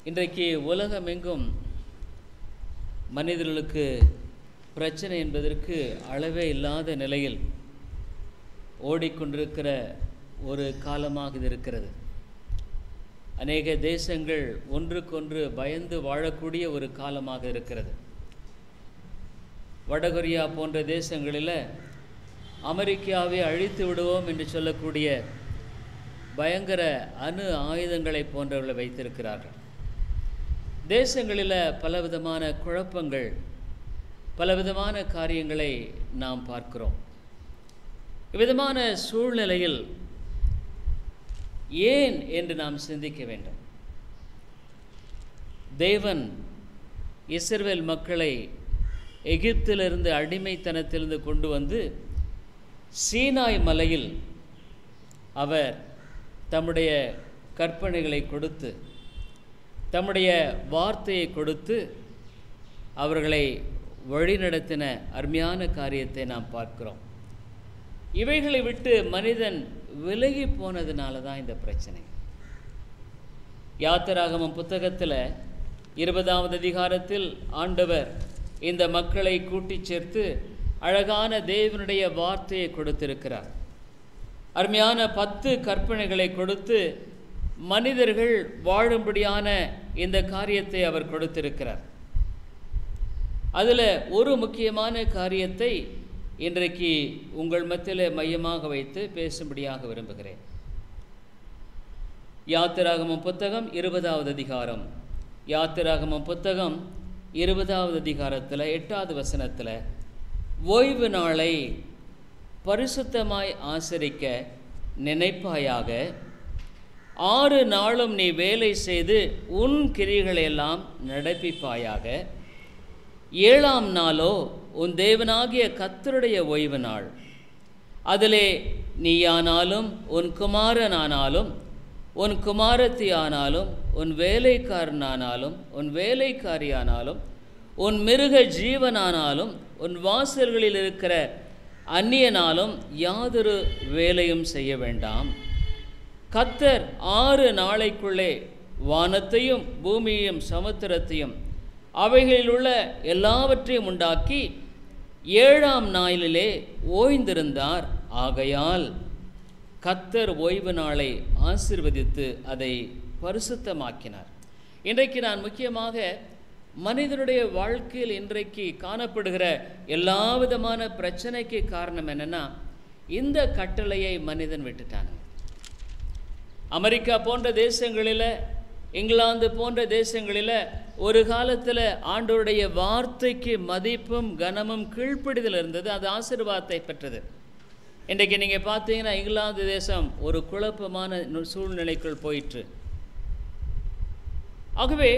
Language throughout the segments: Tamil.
இன்றைக்கு உலகமெங்கும் மனிதர்களுக்கு பிரச்சனை என்பதற்கு அளவே இல்லாத நிலையில் ஓடிக்கொண்டிருக்கிற ஒரு காலமாக இது இருக்கிறது. அநேக தேசங்கள் ஒன்றுக்கொன்று பயந்து வாழக்கூடிய ஒரு காலமாக இருக்கிறது. வடகொரியா போன்ற தேசங்களில் அமெரிக்காவை அழித்து விடுவோம் என்று சொல்லக்கூடிய பயங்கர அணு ஆயுதங்களை போன்றவர்களை வைத்திருக்கிறார்கள். தேசங்களில் பலவிதமான குழப்பங்கள், பலவிதமான காரியங்களை நாம் பார்க்கிறோம். இவ்விதமான சூழ்நிலையில் ஏன் என்று நாம் சிந்திக்க வேண்டும். தேவன் இஸ்ரவேல் மக்களை எகிப்திலிருந்து அடிமைத்தனத்திலிருந்து கொண்டு வந்து சீனாய் மலையில் அவர் தம்முடைய கற்பனைகளை கொடுத்து, தம்முடைய வார்த்தையை கொடுத்து அவர்களை வழிநடத்தின அருமையான காரியத்தை நாம் பார்க்கிறோம். இவைகளை விட்டு மனிதன் விலகி போனதுனால தான் இந்த பிரச்சனை. யாத்திராகமம் புத்தகத்தில் 20வது அதிகாரத்தில் ஆண்டவர் இந்த மக்களை கூட்டி சேர்த்து அழகான தேவனுடைய வார்த்தையை கொடுத்திருக்கிறார். அருமையான 10 கற்பனைகளை கொடுத்து மனிதர்கள் வாழும்படியான இந்த காரியத்தை அவர் கொடுத்திருக்கிறார். அதில் ஒரு முக்கியமான காரியத்தை இன்றைக்கு உங்கள் மத்தியில் மையமாக வைத்து பேசும்படியாக விரும்புகிறேன். யாத்திராகமம் புத்தகம் 20வது அதிகாரம், யாத்திராகமம் புத்தகம் 20வது அதிகாரத்தில் 8வது வசனத்தில், ஓய்வு நாளை பரிசுத்தமாய் ஆசரிக்க நினைப்பாயாக, 6 நாளும் நீ வேலை செய்து உன் கிரியைகளையெல்லாம் நடப்பிப்பாயாக, 7ஆம் நாளோ உன் தேவனாகிய கர்த்தருடைய ஓய்வு நாள். அதிலே நீயானாலும் உன் குமாரனானாலும் உன் குமாரத்தி ஆனாலும் உன் வேலைக்காரனானாலும் உன் வேலைக்காரியானாலும் உன் மிருக ஜீவனானாலும் உன் வாசல்களில் இருக்கிற அந்நியனாலும் யாதொரு வேலையும் செய்ய வேண்டாம். கர்த்தர் 6 நாளைக்குள்ளே வானத்தையும் பூமியையும் சமுத்திரத்தையும் அவைகளில் உள்ள எல்லாவற்றையும் உண்டாக்கி 7ஆம் நாளிலே ஓய்ந்திருந்தார். ஆகையால் கர்த்தர் ஓய்வு நாளை ஆசீர்வதித்து அதை பரிசுத்தமாக்கினார். இன்றைக்கு நான் முக்கியமாக மனிதனுடைய வாழ்க்கையில் இன்றைக்கு காணப்படுகிற எல்லா விதமான பிரச்சனைக்கு காரணம் என்னன்னா, இந்த கட்டளையை மனிதன் விட்டுட்டாங்க. அமெரிக்கா போன்ற தேசங்களில், இங்கிலாந்து போன்ற தேசங்களில் ஒரு காலத்தில் ஆண்டவருடைய வார்த்தைக்கு மதிப்பும் கனமும் கீழ்ப்படிதல் இருந்தது. அது ஆசீர்வாதத்தை பெற்றது. இன்றைக்கு நீங்கள் பார்த்தீங்கன்னா இங்கிலாந்து தேசம் ஒரு குழப்பமான சூழ்நிலைக்குள் போயிற்று. ஆகவே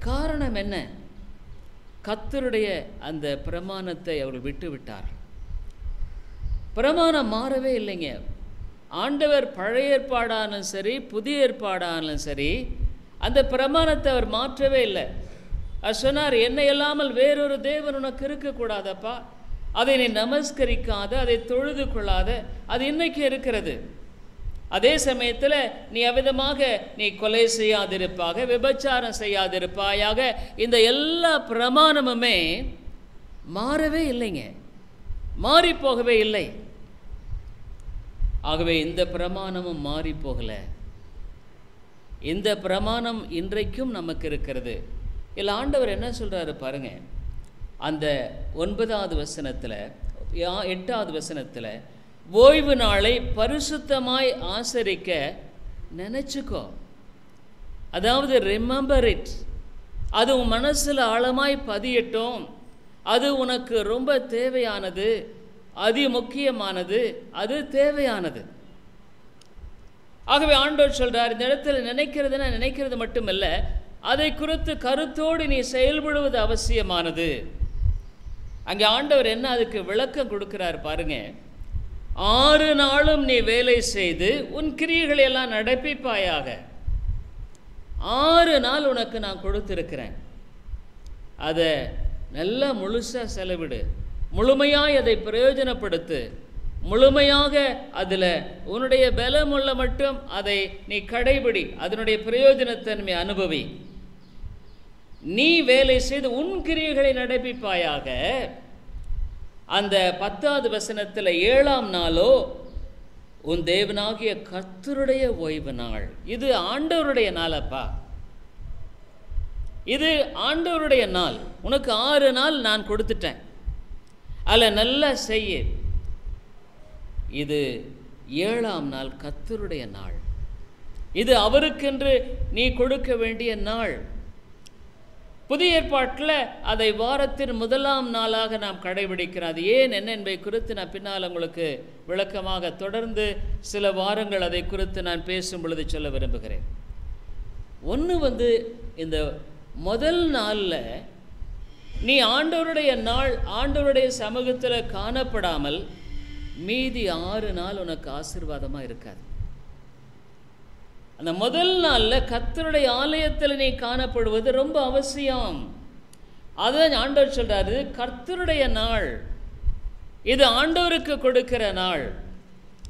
காரணம் என்ன? கர்த்தருடைய அந்த பிரமாணத்தை அவர்கள் விட்டு விட்டார். பிரமாணம் மாறவே இல்லைங்க. ஆண்டவர் பழைய ஏற்பாடானாலும் சரி புதிய ஏற்பாடானாலும் சரி அந்த பிரமாணத்தை அவர் மாற்றவே இல்லை. அவர் சொன்னார், என்னை இல்லாமல் வேறொரு தேவன் உனக்கு இருக்கக்கூடாதப்பா, அதை நீ நமஸ்கரிக்காத, அதை தொழுது கொள்ளாத. அது இன்னைக்கு இருக்கிறது. அதே சமயத்தில் நீ அவ்விதமாக நீ கொலை செய்யாதிருப்பாக, விபச்சாரம் செய்யாதிருப்பாயாக, இந்த எல்லா பிரமாணமுமே மாறவே இல்லைங்க, மாறி போகவே இல்லை. ஆகவே இந்த பிரமாணமும் மாறி போகலை. இந்த பிரமாணம் இன்றைக்கும் நமக்கு இருக்கிறது. இல்லை, ஆண்டவர் என்ன சொல்கிறாரு பாருங்க. அந்த 9வது வசனத்தில் 8வது வசனத்தில், ஓய்வு நாளை பரிசுத்தமாய் ஆசரிக்க நினைச்சுக்கோ. அதாவது ரிமெம்பர் இட். அது உன் மனசில் ஆழமாய் பதியட்டும். அது உனக்கு ரொம்ப தேவையானது, அதி முக்கியமானது, அது தேவையானது. ஆகவே ஆண்டவர் சொல்றார், இந்த இடத்துல நினைக்கிறது மட்டுமல்ல, அதை குறித்து கருத்தோடு நீ செயல்படுவது அவசியமானது. அங்கே ஆண்டவர் என்ன அதுக்கு விளக்கம் கொடுக்கிறார் பாருங்க. 6 நாளும் நீ வேலை செய்து உன் கிரியைகளை எல்லாம் நடப்பிப்பாயாக. 6 நாள் உனக்கு நான் கொடுத்திருக்கிறேன். அதை நல்லா முழுசாக செலவிடு, முழுமையாய் அதை பிரயோஜனப்படுத்து, முழுமையாக அதில் உன்னுடைய பலமுள்ள மட்டும் அதை நீ கடைபிடி, அதனுடைய பிரயோஜனத்தன்மை அனுபவி. நீ வேலை செய்து உன் கிரியைகளை நடப்பிப்பாயாக. அந்த 10வது வசனத்தில் 7ஆம் நாளோ உன் தேவனாகிய கர்த்தருடைய ஓய்வு நாள். இது ஆண்டவருடைய நாளப்பா, இது ஆண்டவருடைய நாள். உனக்கு 6 நாள் நான் கொடுத்துட்டேன், அதில் நல்லா செய்ய. இது 7ஆம் நாள் கர்த்தருடைய நாள். இது அவருக்கென்று நீ கொடுக்க வேண்டிய நாள். புதிய ஏற்பாட்டில் அதை வாரத்தின் 1ஆம் நாளாக நாம் கடைபிடிக்கிறோம். அது ஏன் என்ன என்பதை குறித்து நான் பின்னால் உங்களுக்கு விளக்கமாக தொடர்ந்து சில வாரங்கள் அதை குறித்து நான் பேசும் பொழுது சொல்ல விரும்புகிறேன். ஒன்று இந்த முதல் நாளில் நீ ஆண்டவருடைய நாள், ஆண்டவருடைய சமூகத்தில் காணப்படாமல் மீதி 6 நாள் உனக்கு ஆசீர்வாதமாக இருக்காது. அந்த முதல் நாளில் கர்த்தருடைய ஆலயத்தில் நீ காணப்படுவது ரொம்ப அவசியம். அதுதான் ஆண்டவர் சொல்கிறாரு, கர்த்தருடைய நாள், இது ஆண்டவருக்கு கொடுக்கிற நாள்.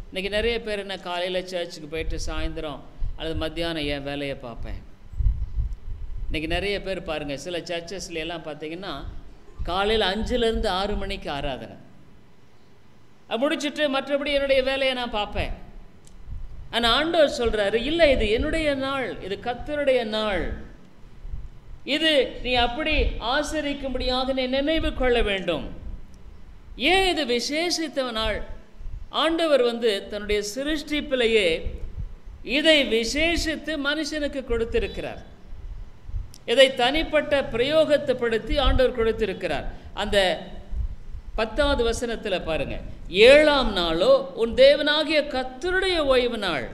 இன்றைக்கி நிறைய பேர் என்ன காலையில் சர்ச்சுக்கு போயிட்டு சாயந்தரம் அல்லது மத்தியானம் என் வேலையை பார்ப்பேன். இன்றைக்கி நிறைய பேர் பாருங்கள், சில சர்ச்சஸ்ல எல்லாம் பார்த்தீங்கன்னா காலையில் 5லேருந்து 6 மணிக்கு ஆராதனை முடிச்சுட்டு மற்றபடி என்னுடைய வேலையை நான் பார்ப்பேன். ஆனால் ஆண்டவர் சொல்கிறாரு, இல்லை, இது என்னுடைய நாள், இது கர்த்தருடைய நாள், இது நீ அப்படி ஆசரிக்கும்படியாக நீ நினைவு கொள்ள வேண்டும். ஏன் இது விசேஷித்த நாள்? ஆண்டவர் தன்னுடைய சிருஷ்டிப்பிலேயே இதை விசேஷித்து மனுஷனுக்கு கொடுத்திருக்கிறார். இதை தனிப்பட்ட பிரயோகத்தைப்படுத்தி ஆண்டவர் கொடுத்திருக்கிறார். அந்த 10வது வசனத்தில் பாருங்க, 7ஆம் நாளோ உன் தேவனாகிய கர்த்தருடைய ஓய்வு நாள்.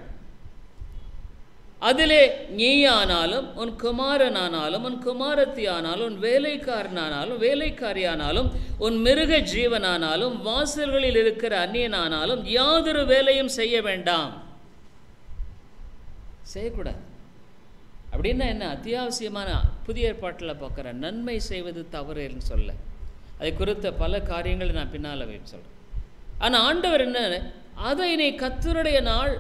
அதிலே நீயானாலும் உன் குமாரனானாலும் உன் குமாரத்தி ஆனாலும் உன் வேலைக்காரனானாலும் வேலைக்காரியானாலும் உன் மிருக ஜீவனானாலும் வாசல்களில் இருக்கிற அந்நியனானாலும் யாதொரு வேலையும் செய்ய வேண்டாம். செய்யக்கூடாது. அப்படின்னா என்ன? அத்தியாவசியமான புதிய ஏற்பாட்டில் பார்க்குற நன்மை செய்வது தவறுன்னு சொல்ல, அதை குறித்த பல காரியங்களை நான் பின்னால் சொல்கிறேன். ஆனால் ஆண்டவர் என்ன, அதை நீ கர்த்தருடைய நாள்,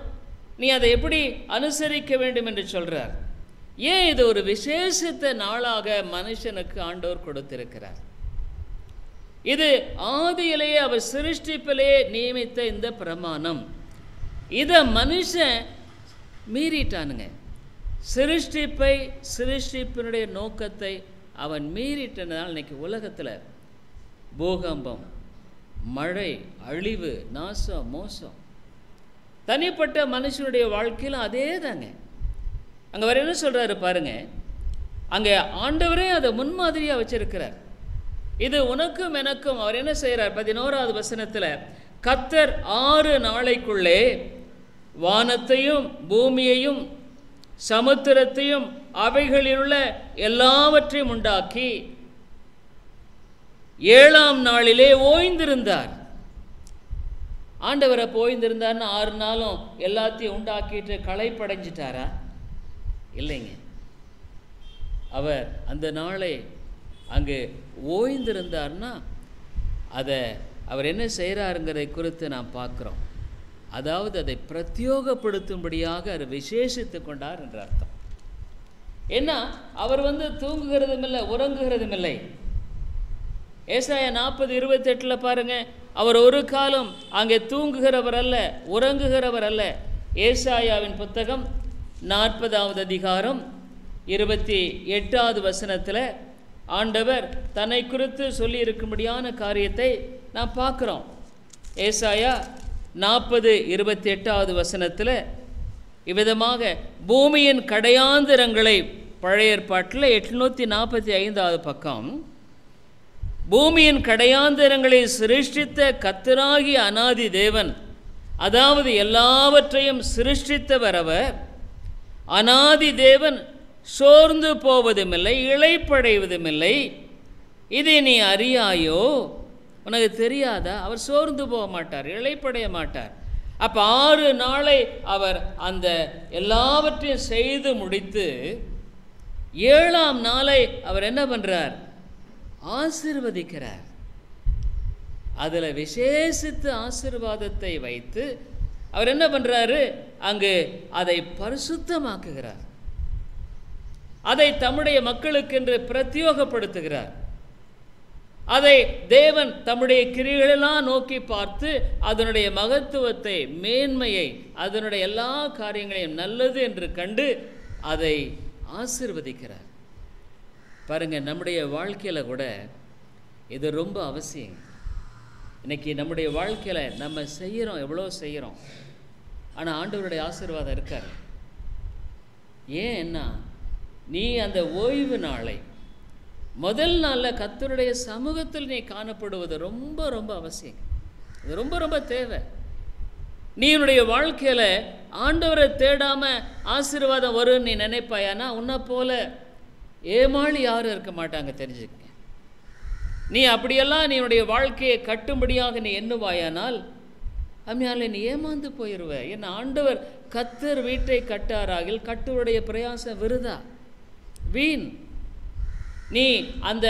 நீ அதை எப்படி அனுசரிக்க வேண்டும் என்று சொல்கிறார். ஏன் இது ஒரு விசேஷித்த நாளாக மனுஷனுக்கு ஆண்டவர் கொடுத்திருக்கிறார்? இது ஆதியிலேயே அவர் சிருஷ்டிப்பிலேயே நியமித்த இந்த பிரமாணம். இதை மனுஷன் மீறிட்டானுங்க. சிருஷ்டிப்பினுடைய நோக்கத்தை அவன் மீறிட்டனால் இன்னைக்கு உலகத்தில் பூகம்பம், மழை, அழிவு, நாசம், மோசம். தனிப்பட்ட மனுஷனுடைய வாழ்க்கையில் அதே தாங்க. அங்கே அவர் என்ன சொல்கிறாரு பாருங்க, அங்கே ஆண்டவரே அதை முன்மாதிரியாக வச்சிருக்கிறார். இது உனக்கும் எனக்கும் அவர் என்ன செய்கிறார்? 11வது வசனத்தில், கர்த்தர் 6 நாளைக்குள்ளே வானத்தையும் பூமியையும் சமுத்திரத்தையும் அவைகளிலுள்ள எல்லாவற்றையும் உண்டாக்கி 7ஆம் நாளிலே ஓய்ந்திருந்தார். ஆண்டவரை ஓய்ந்திருந்தார்னு 6 நாளும் எல்லாத்தையும் உண்டாக்கிட்டு களைப்படைஞ்சிட்டாரா? இல்லைங்க. அவர் அந்த நாளை அங்கு ஓய்ந்திருந்தார்னா அதை அவர் என்ன செய்கிறாருங்கிறதை குறித்து நாம் பார்க்குறோம். அதாவது அதை பிரத்யோகப்படுத்தும்படியாக அவர் விசேஷித்து கொண்டார் என்ற அர்த்தம். ஏன்னா அவர் தூங்குகிறதும் இல்லை, உறங்குகிறதும் இல்லை. ஏசாயா 40:28 பாருங்க, அவர் ஒரு காலம் அங்கே தூங்குகிறவர் அல்ல, உறங்குகிறவர் அல்ல. ஏசாயாவின் புத்தகம் 40வது அதிகாரம் 28வது வசனத்தில் ஆண்டவர் தன்னை குறித்து சொல்லி இருக்கும்படியான காரியத்தை நாம் பார்க்குறோம். ஏசாயா 40:28வது வசனத்தில் இவ்விதமாக, பூமியின் கடையாந்திரங்களை, பழைய ஏற்பாட்டில் 845வது பக்கம், பூமியின் கடையாந்திரங்களை சிருஷ்டித்த கர்த்தராகிய அநாதி தேவன், அதாவது எல்லாவற்றையும் சிருஷ்டித்தவர் அவர். அநாதி தேவன் சோர்ந்து போவதுமில்லை, இளைப்படைவதுமில்லை. இதை நீ அறியாயோ? உனக்கு தெரியாதா? அவர் சோர்ந்து போக மாட்டார், இளைப்படைய மாட்டார். அப்போ 6 நாளை அவர் அந்த எல்லாவற்றையும் செய்து முடித்து 7ஆம் நாளை அவர் என்ன பண்ணுறார்? ஆசீர்வதிக்கிறார். அதில் விசேஷித்த ஆசீர்வாதத்தை வைத்து அவர் என்ன பண்ணுறாரு? அங்கு அதை பரிசுத்தமாக்குகிறார். அதை தம்முடைய மக்களுக்கென்று பிரத்யோகப்படுத்துகிறார். அதை தேவன் தம்முடைய கிரியைகளெல்லாம் நோக்கி பார்த்து அதனுடைய மகத்துவத்தை, மேன்மையை, அதனுடைய எல்லா காரியங்களையும் நல்லது என்று கண்டு அதை ஆசீர்வதிக்கிறார். பாருங்க, நம்முடைய வாழ்க்கையில் கூட இது ரொம்ப அவசியம். இன்னைக்கு நம்முடைய வாழ்க்கையில் நம்ம செய்கிறோம், எவ்வளோ செய்கிறோம், ஆனால் ஆண்டவருடைய ஆசீர்வாதம் இருக்கார். ஏன்னா நீ அந்த ஓய்வு நாளை முதல் நாளில் கர்த்தருடைய சமூகத்தில் நீ காணப்படுவது ரொம்ப ரொம்ப அவசியம். இது ரொம்ப ரொம்ப தேவை. நீ உன்னுடைய வாழ்க்கையில் ஆண்டவரை தேடாமல் ஆசீர்வாதம் வரும்னு நீ நினைப்பாயானா உன்னை போல ஏமாளி யாரும் இருக்க மாட்டாங்க, தெரிஞ்சுக்க. நீ அப்படியெல்லாம் நீ உன்னுடைய வாழ்க்கையை கட்டும்படியாக நீ எண்ணுவாயானால் அம்மையாலே நீ ஏமாந்து போயிடுவ. ஏன்னா ஆண்டவர் கர்த்தர் வீட்டை கட்டாராகில் கர்த்தருடைய பிரயாசம் விருதா, வீண். நீ அந்த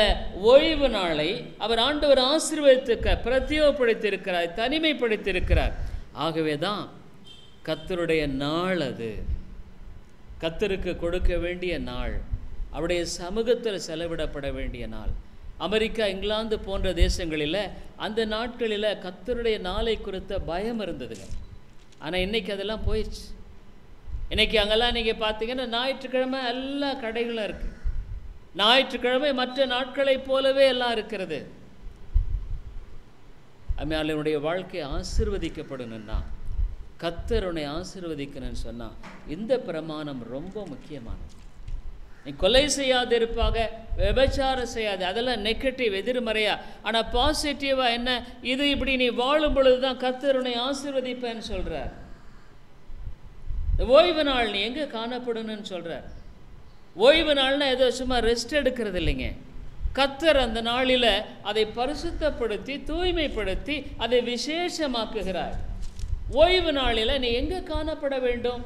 ஓய்வு நாளை அவர் ஆண்டவர் ஆசீர்வதித்திருக்க, பிரத்யோகப்படுத்தியிருக்கிறார், தனிமைப்படுத்தியிருக்கிறார். ஆகவே தான் கர்த்தருடைய நாள், அது கர்த்தருக்கு கொடுக்க வேண்டிய நாள், அவருடைய சமூகத்தில் செலவிடப்பட வேண்டிய நாள். அமெரிக்கா, இங்கிலாந்து போன்ற தேசங்களில் அந்த நாட்களில் கர்த்தருடைய நாளை குறித்த பயம் இருந்ததுங்க. ஆனால் இன்றைக்கி அதெல்லாம் போயிடுச்சு. இன்றைக்கி அங்கெல்லாம் நீங்கள் பார்த்தீங்கன்னா ஞாயிற்றுக்கிழமை எல்லா கடைகளும் இருக்குது. ஞாயிற்றுக்கிழமை மற்ற நாட்களைப் போலவே எல்லாம் இருக்கிறது. அம்மையாளுடைய வாழ்க்கை ஆசீர்வதிக்கப்படணும்னா, கர்த்தர் உன்னை ஆசீர்வதிக்கணும்னு சொன்னால் இந்த பிரமாணம் ரொம்ப முக்கியமானது. நீ கொலை செய்யாது இருப்பாக, விபச்சாரம் செய்யாது, அதெல்லாம் நெகட்டிவ், எதிர்மறையா. ஆனால் பாசிட்டிவாக என்ன, இது இப்படி நீ வாழும் பொழுது தான் கர்த்தர் உன்னை ஆசீர்வதிப்பேன்னு சொல்கிறார். ஓய்வு நாள் நீ எங்கே காணப்படணும்னு சொல்கிறார். ஓய்வு நாள்னா ஏதோ சும்மா ரெஸ்ட் எடுக்கிறது இல்லைங்க. கர்த்தர் அந்த நாளில் அதை பரிசுத்தப்படுத்தி தூய்மைப்படுத்தி அதை விசேஷமாக்குகிறார். ஓய்வு நாளில் நீ எங்கே காணப்பட வேண்டும்?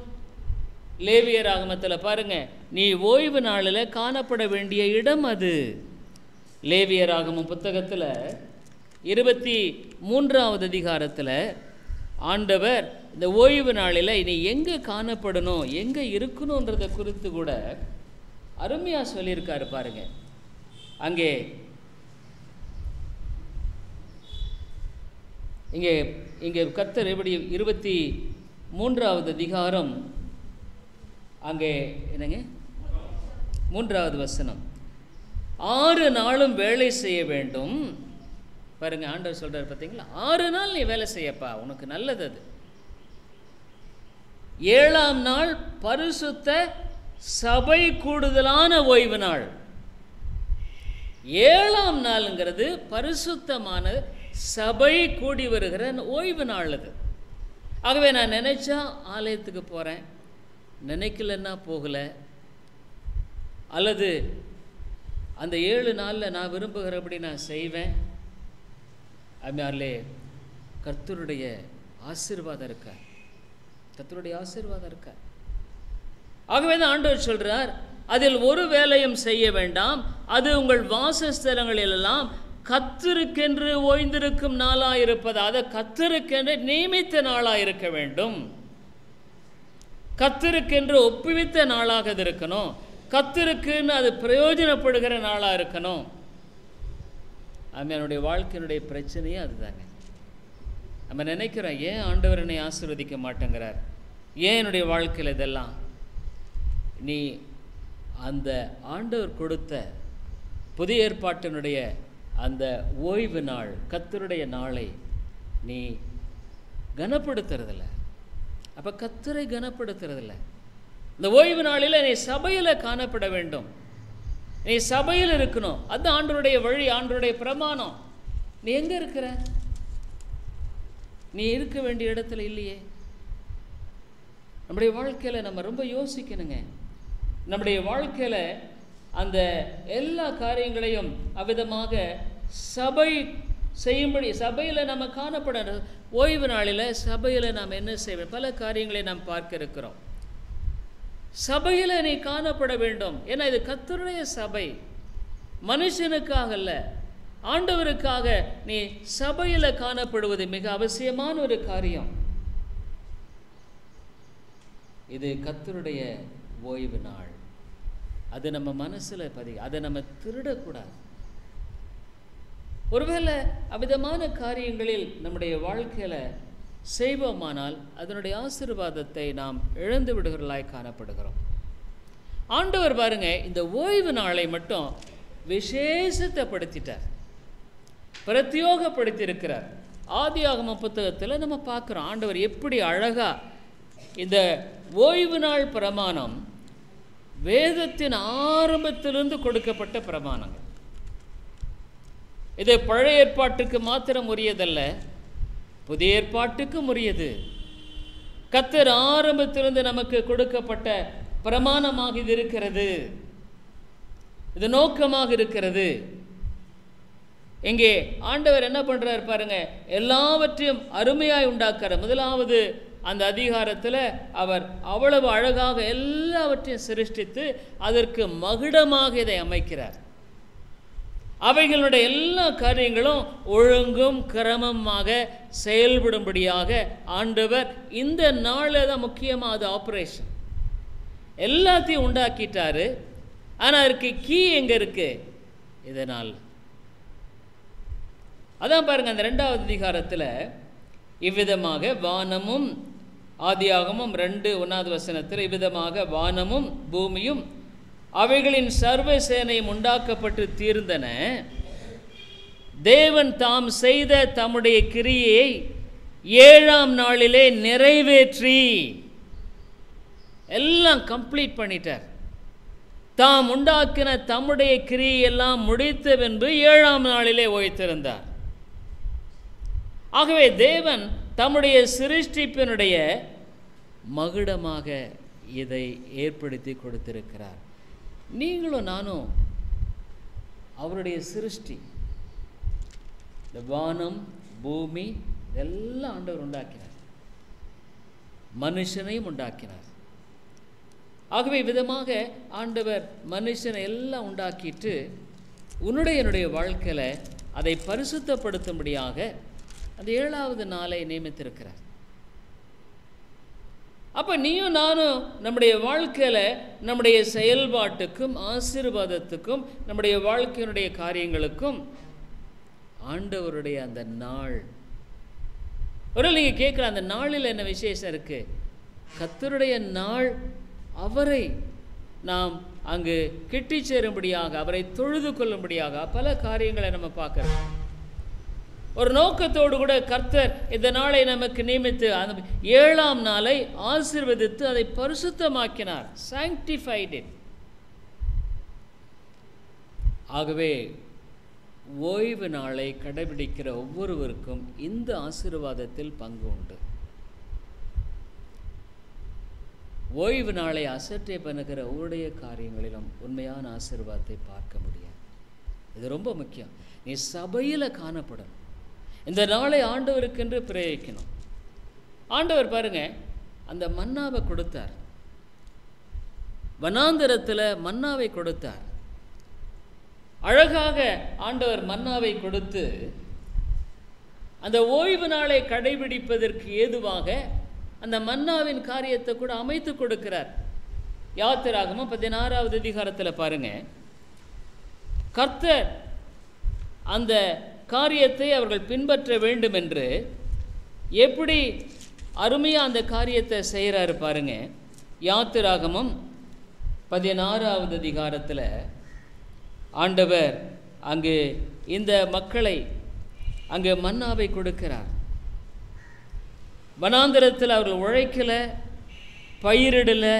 லேவியராகமத்தில் பாருங்க, நீ ஓய்வு நாளில் காணப்பட வேண்டிய இடம் அது. லேவியராகமம் புத்தகத்தில் 23வது அதிகாரத்தில் ஆண்டவர் இந்த ஓய்வு நாளில் நீ எங்கே காணப்படணும், எங்கே இருக்கணுன்றதை குறித்து கூட அருமையாக சொல்லியிருக்காரு. பாருங்க, அங்கே இங்கே இங்கே கர்த்தர் எப்படி 23வது அதிகாரம் அங்கே என்னங்க 3வது வசனம், 6 நாளும் வேலை செய்ய வேண்டும். பாருங்க, ஆண்டவர் சொல்றாரு பார்த்தீங்களா, 6 நாள் நீ வேலை செய்யப்பா, உனக்கு நல்லது அது. 7ஆம் நாள் பரிசுத்த சபை கூடுதலான ஓய்வு நாள். 7ஆம் நாளுங்கிறது பரிசுத்தமான சபை கூடி வருகிற ஓய்வு நாள் அது. ஆகவே நான் நினைச்சா ஆலயத்துக்கு போகிறேன், நினைக்கலன்னா போகலை, அல்லது அந்த 7 நாளில் நான் விரும்புகிறபடி நான் செய்வேன். அதுமாரிலே கர்த்தருடைய ஆசீர்வாதம் இருக்க, கர்த்தருடைய ஆசீர்வாதம் இருக்க. ஆகவே தான் ஆண்டவர் சொல்கிறார், அதில் ஒரு வேலையும் செய்ய வேண்டாம், அது உங்கள் வாசஸ்தலங்களிலெல்லாம் கர்த்தருக்கென்று ஓய்ந்திருக்கும் நாளாக இருப்பது. அதை கர்த்தருக்கென்று நியமித்த நாளாக இருக்க வேண்டும், கர்த்தருக்கென்று ஒப்புவித்த நாளாக அது இருக்கணும், கர்த்தருக்குன்னு அது பிரயோஜனப்படுகிற நாளாக இருக்கணும். என்னுடைய வாழ்க்கையினுடைய பிரச்சனையே அதுதாங்க. நம்ம நினைக்கிறோம், ஏன் ஆண்டவர் என்னை ஆசீர்வதிக்க மாட்டேங்கிறார், ஏன் என்னுடைய வாழ்க்கையில் இதெல்லாம். நீ அந்த ஆண்டவர் கொடுத்த புதிய ஏற்பாட்டினுடைய அந்த ஓய்வு நாள், கர்த்தருடைய நாளை நீ கனப்படுத்துறதில்ல. அப்போ கர்த்தரை கனப்படுத்துறதில்ல. இந்த ஓய்வு நாளில் நீ சபையில் காணப்பட வேண்டும், நீ சபையில் இருக்கணும். அது ஆண்டவருடைய வழி, ஆண்டவருடைய பிரமாணம். நீ எங்கே இருக்கிற? நீ இருக்க வேண்டிய இடத்துல இல்லையே. நம்முடைய வாழ்க்கையில் நம்ம ரொம்ப யோசிக்கணுங்க. நம்முடைய வாழ்க்கையில் அந்த எல்லா காரியங்களையும் அவ்விதமாக சபை செய்யும்படி, சபையில் நம்ம காணப்பட, ஓய்வு நாளில் சபையில் நாம் என்ன செய்வோம், பல காரியங்களை நாம் பார்க்க இருக்கிறோம். சபையில் நீ காணப்பட வேண்டும். ஏன்னா இது கர்த்தருடைய சபை, மனுஷனுக்காக அல்ல, ஆண்டவருக்காக நீ சபையில் காணப்படுவது மிக அவசியமான ஒரு காரியம். இது கர்த்தருடைய ஓய்வு நாள். அது நம்ம மனசில் அதை நம்ம திருடக்கூடாது. ஒருவேளை அவ்விதமான காரியங்களில் நம்முடைய வாழ்க்கையில் செய்வோமானால் அதனுடைய ஆசீர்வாதத்தை நாம் இழந்து விடுகிறவர்களாய் காணப்படுகிறோம். ஆண்டவர் பாருங்க, இந்த ஓய்வு நாளை மட்டும் விசேஷத்தைப்படுத்திட்டார், பிரத்யோகப்படுத்தியிருக்கிறார். ஆதியாகம புத்தகத்தில் நம்ம பார்க்குறோம் ஆண்டவர் எப்படி அழகா இந்த ஓய்வு நாள் பிரமாணம் வேதத்தின் ஆரம்பத்திலிருந்து கொடுக்கப்பட்ட பிரமாணங்கள். இது பழைய ஏற்பாட்டுக்கு மாத்திரம் உரியதல்ல, புதிய ஏற்பாட்டுக்கும் உரியது. கர்த்தர் ஆரம்பத்திலிருந்து நமக்கு கொடுக்கப்பட்ட பிரமாணமாக இது இருக்கிறது, இது நோக்கமாக இருக்கிறது. இங்கே ஆண்டவர் என்ன பண்றார் பாருங்க, எல்லாவற்றையும் அருமையாய் உண்டாக்குறார். முதலாவது அந்த அதிகாரத்தில் அவர் அவ்வளவு அழகாக எல்லாவற்றையும் சிருஷ்டித்து அதற்கு மகுடமாக இதை அமைக்கிறார். அவைகளுடைய எல்லா காரியங்களும் ஒழுங்கும் கிரமமாக செயல்படும்படியாக ஆண்டவர் இந்த நாளில் தான் முக்கியமாக அது ஆப்ரேஷன் எல்லாத்தையும் உண்டாக்கிட்டாரு. ஆனால் அதற்கு கீ எங்கே இருக்கு? இதனால் அதான் பாருங்க, அந்த 2வது அதிகாரத்தில் இவ்விதமாக வானமும், ஆதியாகமும் 2:1 இவ்விதமாக வானமும் பூமியும் அவைகளின் சர்வ சேனையும் உண்டாக்கப்பட்டு தீர்ந்தன. தேவன் தாம் செய்த தம்முடைய கிரியையை 7ஆம் நாளிலே நிறைவேற்றி எல்லாம் கம்ப்ளீட் பண்ணிட்டார். தாம் உண்டாக்கின தம்முடைய கிரியையெல்லாம் முடித்த பின்பு 7ஆம் நாளிலே ஓய்ந்திருந்தார். ஆகவே தேவன் தம்முடைய சிருஷ்டிப்பினுடைய மகுடமாக இதை ஏற்படுத்தி கொடுத்திருக்கிறார். நீங்களும் நானும் அவருடைய சிருஷ்டி. இந்த வானம் பூமி இதெல்லாம் ஆண்டவர் உண்டாக்கினார், மனுஷனையும் உண்டாக்கினார். ஆகவே விதமாக ஆண்டவர் மனுஷனை எல்லாம் உண்டாக்கிட்டு என்னுடைய வாழ்க்கையில் அதை பரிசுத்தப்படுத்தும்படியாக அந்த 7வது நாளை நியமித்திருக்கிறார். அப்போ நீயும் நானும் நம்முடைய வாழ்க்கையில் நம்முடைய செயல்பாட்டுக்கும் ஆசீர்வாதத்துக்கும் நம்முடைய வாழ்க்கையினுடைய காரியங்களுக்கும் ஆண்டவருடைய அந்த நாள். ஒரு நீங்கள் கேட்குற அந்த நாளில் என்ன விசேஷம் இருக்குது? கர்த்தருடைய நாள். அவரை நாம் அங்கு கிட்டி சேரும்படியாக, அவரை தொழுது கொள்ளும்படியாக பல காரியங்களை நம்ம பார்க்குறோம். ஒரு நோக்கத்தோடு கூட கர்த்தர் இந்த நாளை நமக்கு நியமித்து அந்த 7ஆம் நாளை ஆசீர்வதித்து அதை பரிசுத்தமாக்கினார், sanctified it. ஆகவே ஓய்வு நாளை கடைபிடிக்கிற ஒவ்வொருவருக்கும் இந்த ஆசீர்வாதத்தில் பங்கு உண்டு. ஓய்வு நாளை அசட்டை பண்ணுகிற ஒவ்வொருடைய காரியங்களிலும் உண்மையான ஆசீர்வாதத்தை பார்க்க முடியாது. இது ரொம்ப முக்கியம். நீ சபையில் காணப்படணும். இந்த நாளை ஆண்டவருக்கென்று பிரயோகிக்கணும். ஆண்டவர் பாருங்க, அந்த மன்னாவை கொடுத்தார், வனாந்தரத்தில் மன்னாவை கொடுத்தார். அழகாக ஆண்டவர் மன்னாவை கொடுத்து அந்த ஓய்வு நாளை கடைபிடிப்பதற்கு ஏதுவாக அந்த மன்னாவின் காரியத்தை கூட அமைத்து கொடுக்கிறார். யாத்திராகமம் 16வது அதிகாரத்தில் பாருங்க, கர்த்தர் அந்த காரியத்தை அவர்கள் பின்பற்ற வேண்டும் என்று எப்படி அருமையாக அந்த காரியத்தை செய்கிறாரு பாருங்க. யாத்திராகமம் 16வது அதிகாரத்தில் ஆண்டவர் அங்கு இந்த மக்களை அங்கு மன்னாவை கொடுக்கிறார். வனாந்தரத்தில் அவர்கள் உழைக்கலை, பயிரிடலை,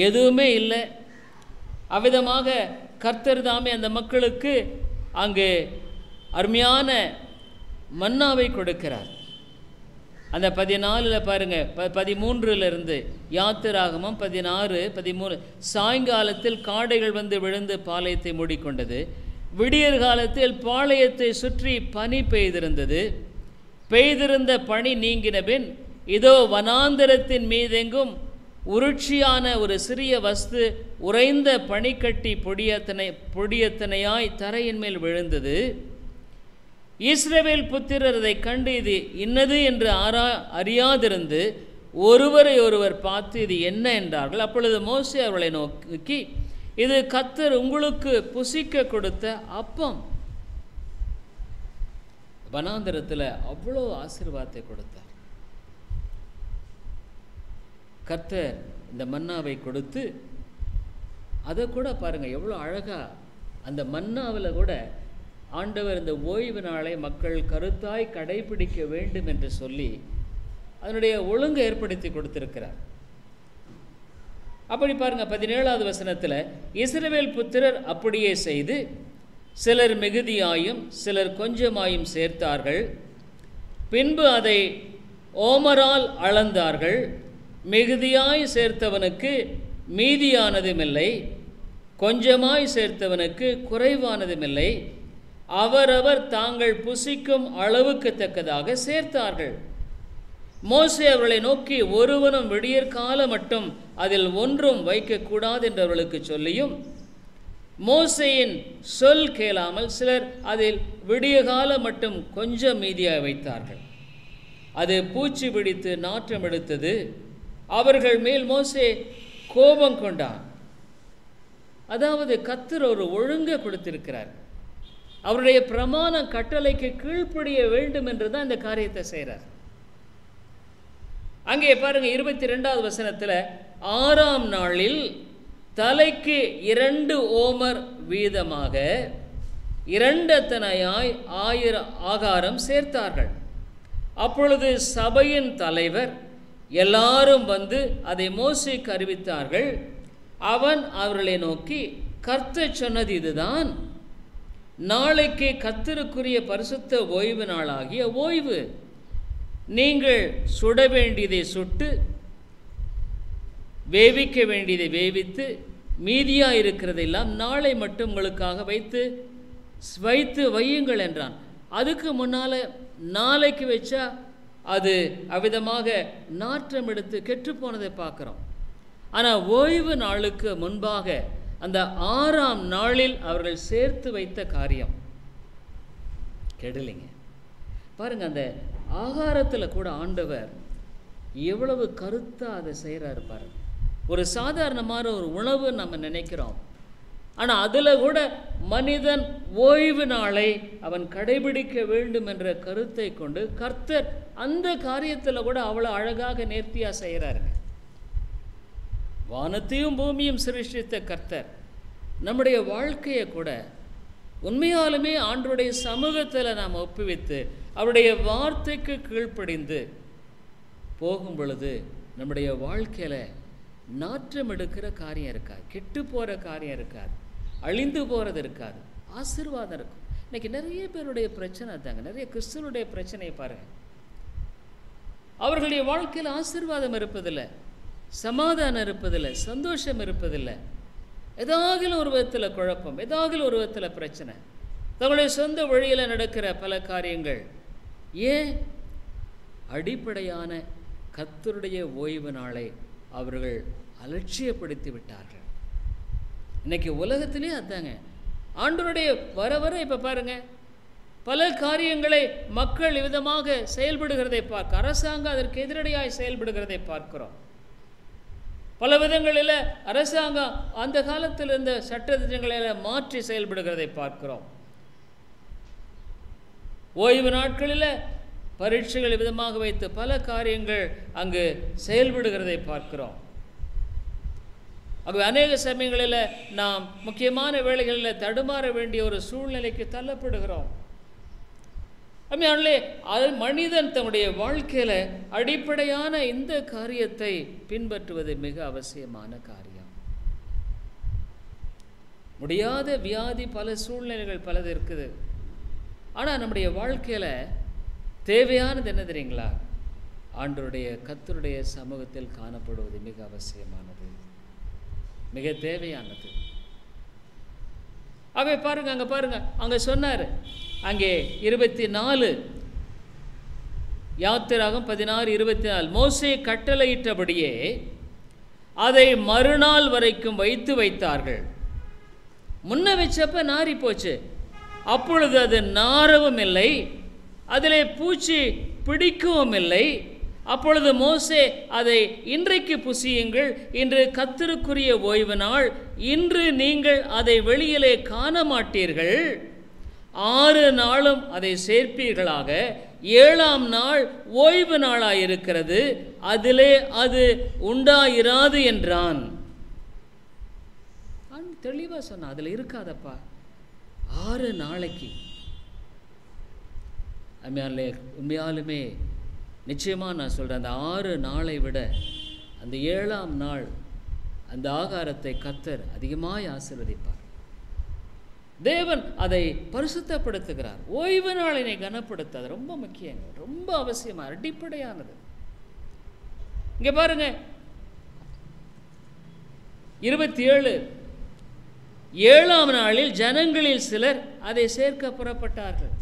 எதுவுமே இல்லை. அவ்விதமாக கர்த்தர் தாமே அந்த மக்களுக்கு அங்கு அருமையான மன்னாவை கொடுக்கிறார். அந்த 14 பாருங்க, 13 யாத்திராகமம் 16:13 சாயங்காலத்தில் காடைகள் வந்து விழுந்து பாளையத்தை மூடிக்கொண்டது. விடியற் காலத்தில் பாளையத்தை சுற்றி பனி பெய்திருந்தது. பெய்திருந்த பனி நீங்கின பின் இதோ வனாந்தரத்தின் மீதெங்கும் உருட்சியான ஒரு சிறிய வஸ்து உறைந்த பனிக்கட்டி பொடியத்தனையாய் தரையின் மேல் விழுந்தது. இஸ்ரவேல் புத்திரர் அதை கண்டு இது இன்னது என்று அறியாதிருந்து ஒருவரை ஒருவர் பார்த்து இது என்ன என்றார்கள். அப்பொழுது மோசே அவர்களை நோக்கி, இது கர்த்தர் உங்களுக்கு புசிக்க கொடுத்த அப்பம். வனாந்தரத்தில் அவ்வளோ ஆசீர்வாதத்தை கொடுத்தார். கர்த்தர் இந்த மன்னாவை கொடுத்து, அதை கூட பாருங்கள் எவ்வளோ அழகாக அந்த மன்னாவில் கூட ஆண்டவர் இந்த ஓய்வு நாளை மக்கள் கருத்தாய் கடைபிடிக்க வேண்டும் என்று சொல்லி அதனுடைய ஒழுங்கு ஏற்படுத்தி கொடுத்திருக்கிறார். அப்படி பாருங்கள் 17வது வசனத்தில், இஸ்ரவேல் புத்திரர் அப்படியே செய்து சிலர் மிகுதியாயும் சிலர் கொஞ்சமாயும் சேர்த்தார்கள். பின்பு அதை ஓமரால் அளந்தார்கள். மிகுதியாய் சேர்த்தவனுக்கு மீதியானதுமில்லை, கொஞ்சமாய் சேர்த்தவனுக்கு குறைவானதுமில்லை. அவரவர் தாங்கள் புசிக்கும் அளவுக்கு தக்கதாக சேர்த்தார்கள். மோசே அவர்களை நோக்கி, ஒருவனும் விடியற்கால மட்டும் அதில் ஒன்றும் வைக்கக்கூடாது என்றவர்களுக்கு சொல்லியும், மோசேயின் சொல் கேளாமல் சிலர் அதில் விடியகால மட்டும் கொஞ்சம் மீதியாக வைத்தார்கள். அது பூச்சி பிடித்து நாற்றம் எடுத்தது. அவர்கள் மேல் மோசே கோபம் கொண்டான். அதாவது கர்த்தர் ஒரு ஒழுங்கை கொடுத்திருக்கிறார். அவருடைய பிரமாண கட்டளைக்கு கீழ்ப்படிய வேண்டும் என்று தான் இந்த காரியத்தை செய்கிறார். அங்கே பாருங்க 22வது வசனத்தில், 6ஆம் நாளில் தலைக்கு 2 ஓமர் வீதமாக 2 அத்தனையாய் 1000 ஆகாரம் சேர்த்தார்கள். அப்பொழுது சபையின் தலைவர் எல்லாரும் வந்து அதை மோசேக்கு அறிவித்தார்கள். அவன் அவர்களை நோக்கி, கர்த்தர் சொன்னது இதுதான், நாளைக்கு கர்த்தருக்குரிய பரிசுத்த ஓய்வு நாளாகிய ஓய்வு. நீங்கள் சுட வேண்டியதை சுட்டு, வேவிக்க வேண்டியதை வேவித்து, மீதியாக இருக்கிறதெல்லாம் நாளை மட்டும் உங்களுக்காக வைத்து வையுங்கள் என்றான். அதுக்கு முன்னால் நாளைக்கு வச்சா அது அவ்விதமாக நாற்றம் எடுத்து கெட்டு போனதை பார்க்குறோம். ஆனால் ஓய்வு நாளுக்கு முன்பாக அந்த 6ஆம் நாளில் அவர்கள் சேர்த்து வைத்த காரியம் கெடலைங்க. பாருங்கள், அந்த ஆகாரத்தில் கூட ஆண்டவர் எவ்வளவு கருத்தாக அதை செய்கிறாரு பாருங்க. ஒரு சாதாரணமான ஒரு உணவு நம்ம நினைக்கிறோம், ஆனால் அதில் கூட மனிதன் ஓய்வு நாளை அவன் கடைபிடிக்க வேண்டும் என்ற கருத்தை கொண்டு கர்த்தர் அந்த காரியத்தில் கூட அவ்வளோ அழகாக நேர்த்தியாக செய்கிறாருங்க. வானத்தையும் பூமியும் சிருஷ்டித்த கர்த்தர் நம்முடைய வாழ்க்கையை கூட உண்மையாலுமே ஆண்டவருடைய சமூகத்தில் நாம் ஒப்புவித்து அவருடைய வார்த்தைக்கு கீழ்ப்படிந்து போகும் பொழுது நம்முடைய வாழ்க்கையில் நாற்றம் எடுக்கிற காரியம் இருக்காது, கெட்டு போகிற காரியம் இருக்காது, அழிந்து போகிறது இருக்காது, ஆசீர்வாதம் இருக்கும். இன்றைக்கி நிறைய பேருடைய பிரச்சனை தாங்க, நிறைய கிறிஸ்துவனுடைய பிரச்சனையை பாருங்கள். அவர்களுடைய வாழ்க்கையில் ஆசீர்வாதம் இருப்பதில்லை, சமாதானம் இருப்பதில்லை, சந்தோஷம் இருப்பதில்லை. ஏதாகிலும் ஒரு விதத்தில் குழப்பம், ஏதாகிலும் ஒரு விதத்தில் பிரச்சனை, தங்களுடைய சொந்த வழியில் நடக்கிற பல காரியங்கள். ஏன்? அடிப்படையான கர்த்தருடைய ஓய்வு நாளை அவர்கள் அலட்சியப்படுத்தி விட்டார்கள். இன்னைக்கு உலகத்திலே அதாங்க ஆண்டவருடைய வர இப்போ பாருங்கள், பல காரியங்களை மக்கள் விதமாக செயல்படுகிறதை பார்க்க, அரசாங்கம் அதற்கு எதிரடியாய் செயல்படுகிறதை பார்க்கிறோம். பல விதங்களில் அரசாங்கம் அந்த காலத்தில் இருந்த சட்டத்திட்டங்களை மாற்றி செயல்படுகிறதை பார்க்கிறோம். ஓய்வு நாட்களில் பரீட்சைகள் விதமாக வைத்து பல காரியங்கள் அங்கு செயல்படுகிறதை பார்க்கிறோம். ஆகவே அநேக சமயங்களில் நாம் முக்கியமான வேளைகளில் தடுமாற வேண்டிய ஒரு சூழ்நிலைக்கு தள்ளப்படுகிறோம். அது மனிதன் தன்னுடைய வாழ்க்கையில் அடிப்படையான இந்த காரியத்தை பின்பற்றுவது மிக அவசியமான காரியம். முடியாத வியாதி, பல சூழ்நிலைகள் பலது இருக்குது. ஆனால் நம்முடைய வாழ்க்கையில் தேவையானது என்ன தெரியுங்களா? ஆண்டவருடைய கர்த்தருடைய சமூகத்தில் காணப்படுவது மிக அவசியமானது, மிக தேவையானது. அவை பாருங்க, அங்கே பாருங்க, அங்கே சொன்னார், அங்கே 24 யாத்திராகம் 16:24 மோசே கட்டளையிட்டபடியே அதை மறுநாள் வரைக்கும் வைத்தார்கள். முன்ன வச்சப்ப நாரி போச்சு, அப்பொழுது அது நாரவும் இல்லை, அதிலே பூச்சி பிடிக்கவும் இல்லை, அப்பொழுது மோசே அதை இன்றைக்கு புசியுங்கள், இன்று கர்த்தருக்குரிய ஓய்வு நாள், இன்று நீங்கள் அதை வெளியிலே காண மாட்டீர்கள், 6 நாளும் அதை சேர்ப்பீர்களாக, 7ஆம் நாள் ஓய்வு நாளாயிருக்கிறது, அதிலே அது உண்டாயிராது என்றான். தெளிவாக சொன்னான், அதில் இருக்காதப்பா 6 நாளைக்கு. உண்மையாலுமே நிச்சயமாக நான் சொல்கிறேன், அந்த 6 நாளை விட அந்த 7ஆம் நாள் அந்த ஆகாரத்தை கர்த்தர் அதிகமாய் ஆசீர்வதிப்பார். தேவன் அதை பரிசுத்தப்படுத்துகிறார். ஓய்வு நாளினை கனப்படுத்த அது ரொம்ப முக்கியம், ரொம்ப அவசியமாக அடிப்படையானது. இங்கே பாருங்க 27, 7ஆம் நாளில் ஜனங்களில் சிலர் அதை சேர்க்க புறப்பட்டார்கள்.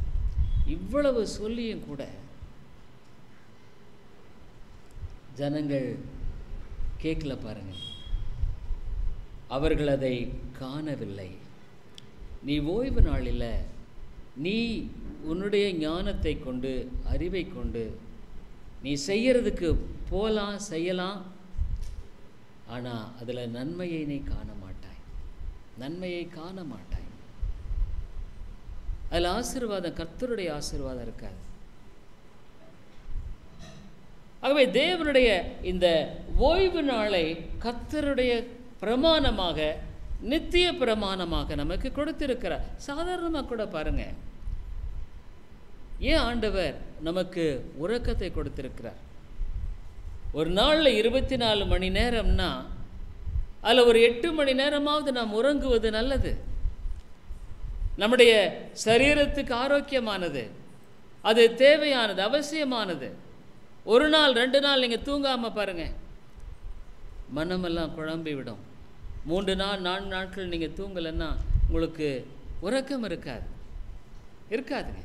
இவ்வளவு சொல்லியும் கூட ஜனங்கள் கேட்கல பாருங்க. அவர்கள் அதை காணவில்லை. நீ ஓய்வு நாளில் நீ உன்னுடைய ஞானத்தை கொண்டு, அறிவை கொண்டு நீ செய்யறதுக்கு போகலாம், செய்யலாம். ஆனால் அதில் நன்மையை நீ காண மாட்டாய், நன்மையை காண மாட்டாய். அதில் ஆசீர்வாதம், கர்த்தருடைய ஆசீர்வாதம் இருக்காது. ஆகவே தேவனுடைய இந்த ஓய்வு நாளை கர்த்தருடைய பிரமாணமாக, நித்திய பிரமாணமாக நமக்கு கொடுத்திருக்கிறார். சாதாரணமாக கூட பாருங்க, ஏன் ஆண்டவர் நமக்கு உறக்கத்தை கொடுத்திருக்கிறார்? ஒரு நாளில் 24 மணி நேரம்னா அதில் ஒரு 8 மணி நேரமாவது நாம் உறங்குவது நல்லது. நம்முடைய சரீரத்துக்கு ஆரோக்கியமானது, அது தேவையானது, அவசியமானது. ஒரு நாள் 2 நாள் நீங்கள் தூங்காமல் பாருங்கள், மனமெல்லாம் குழம்பி விடும். 3 நாள் 4 நாட்கள் நீங்கள் தூங்கலைன்னா உங்களுக்கு உறக்கம் இருக்காதுங்க.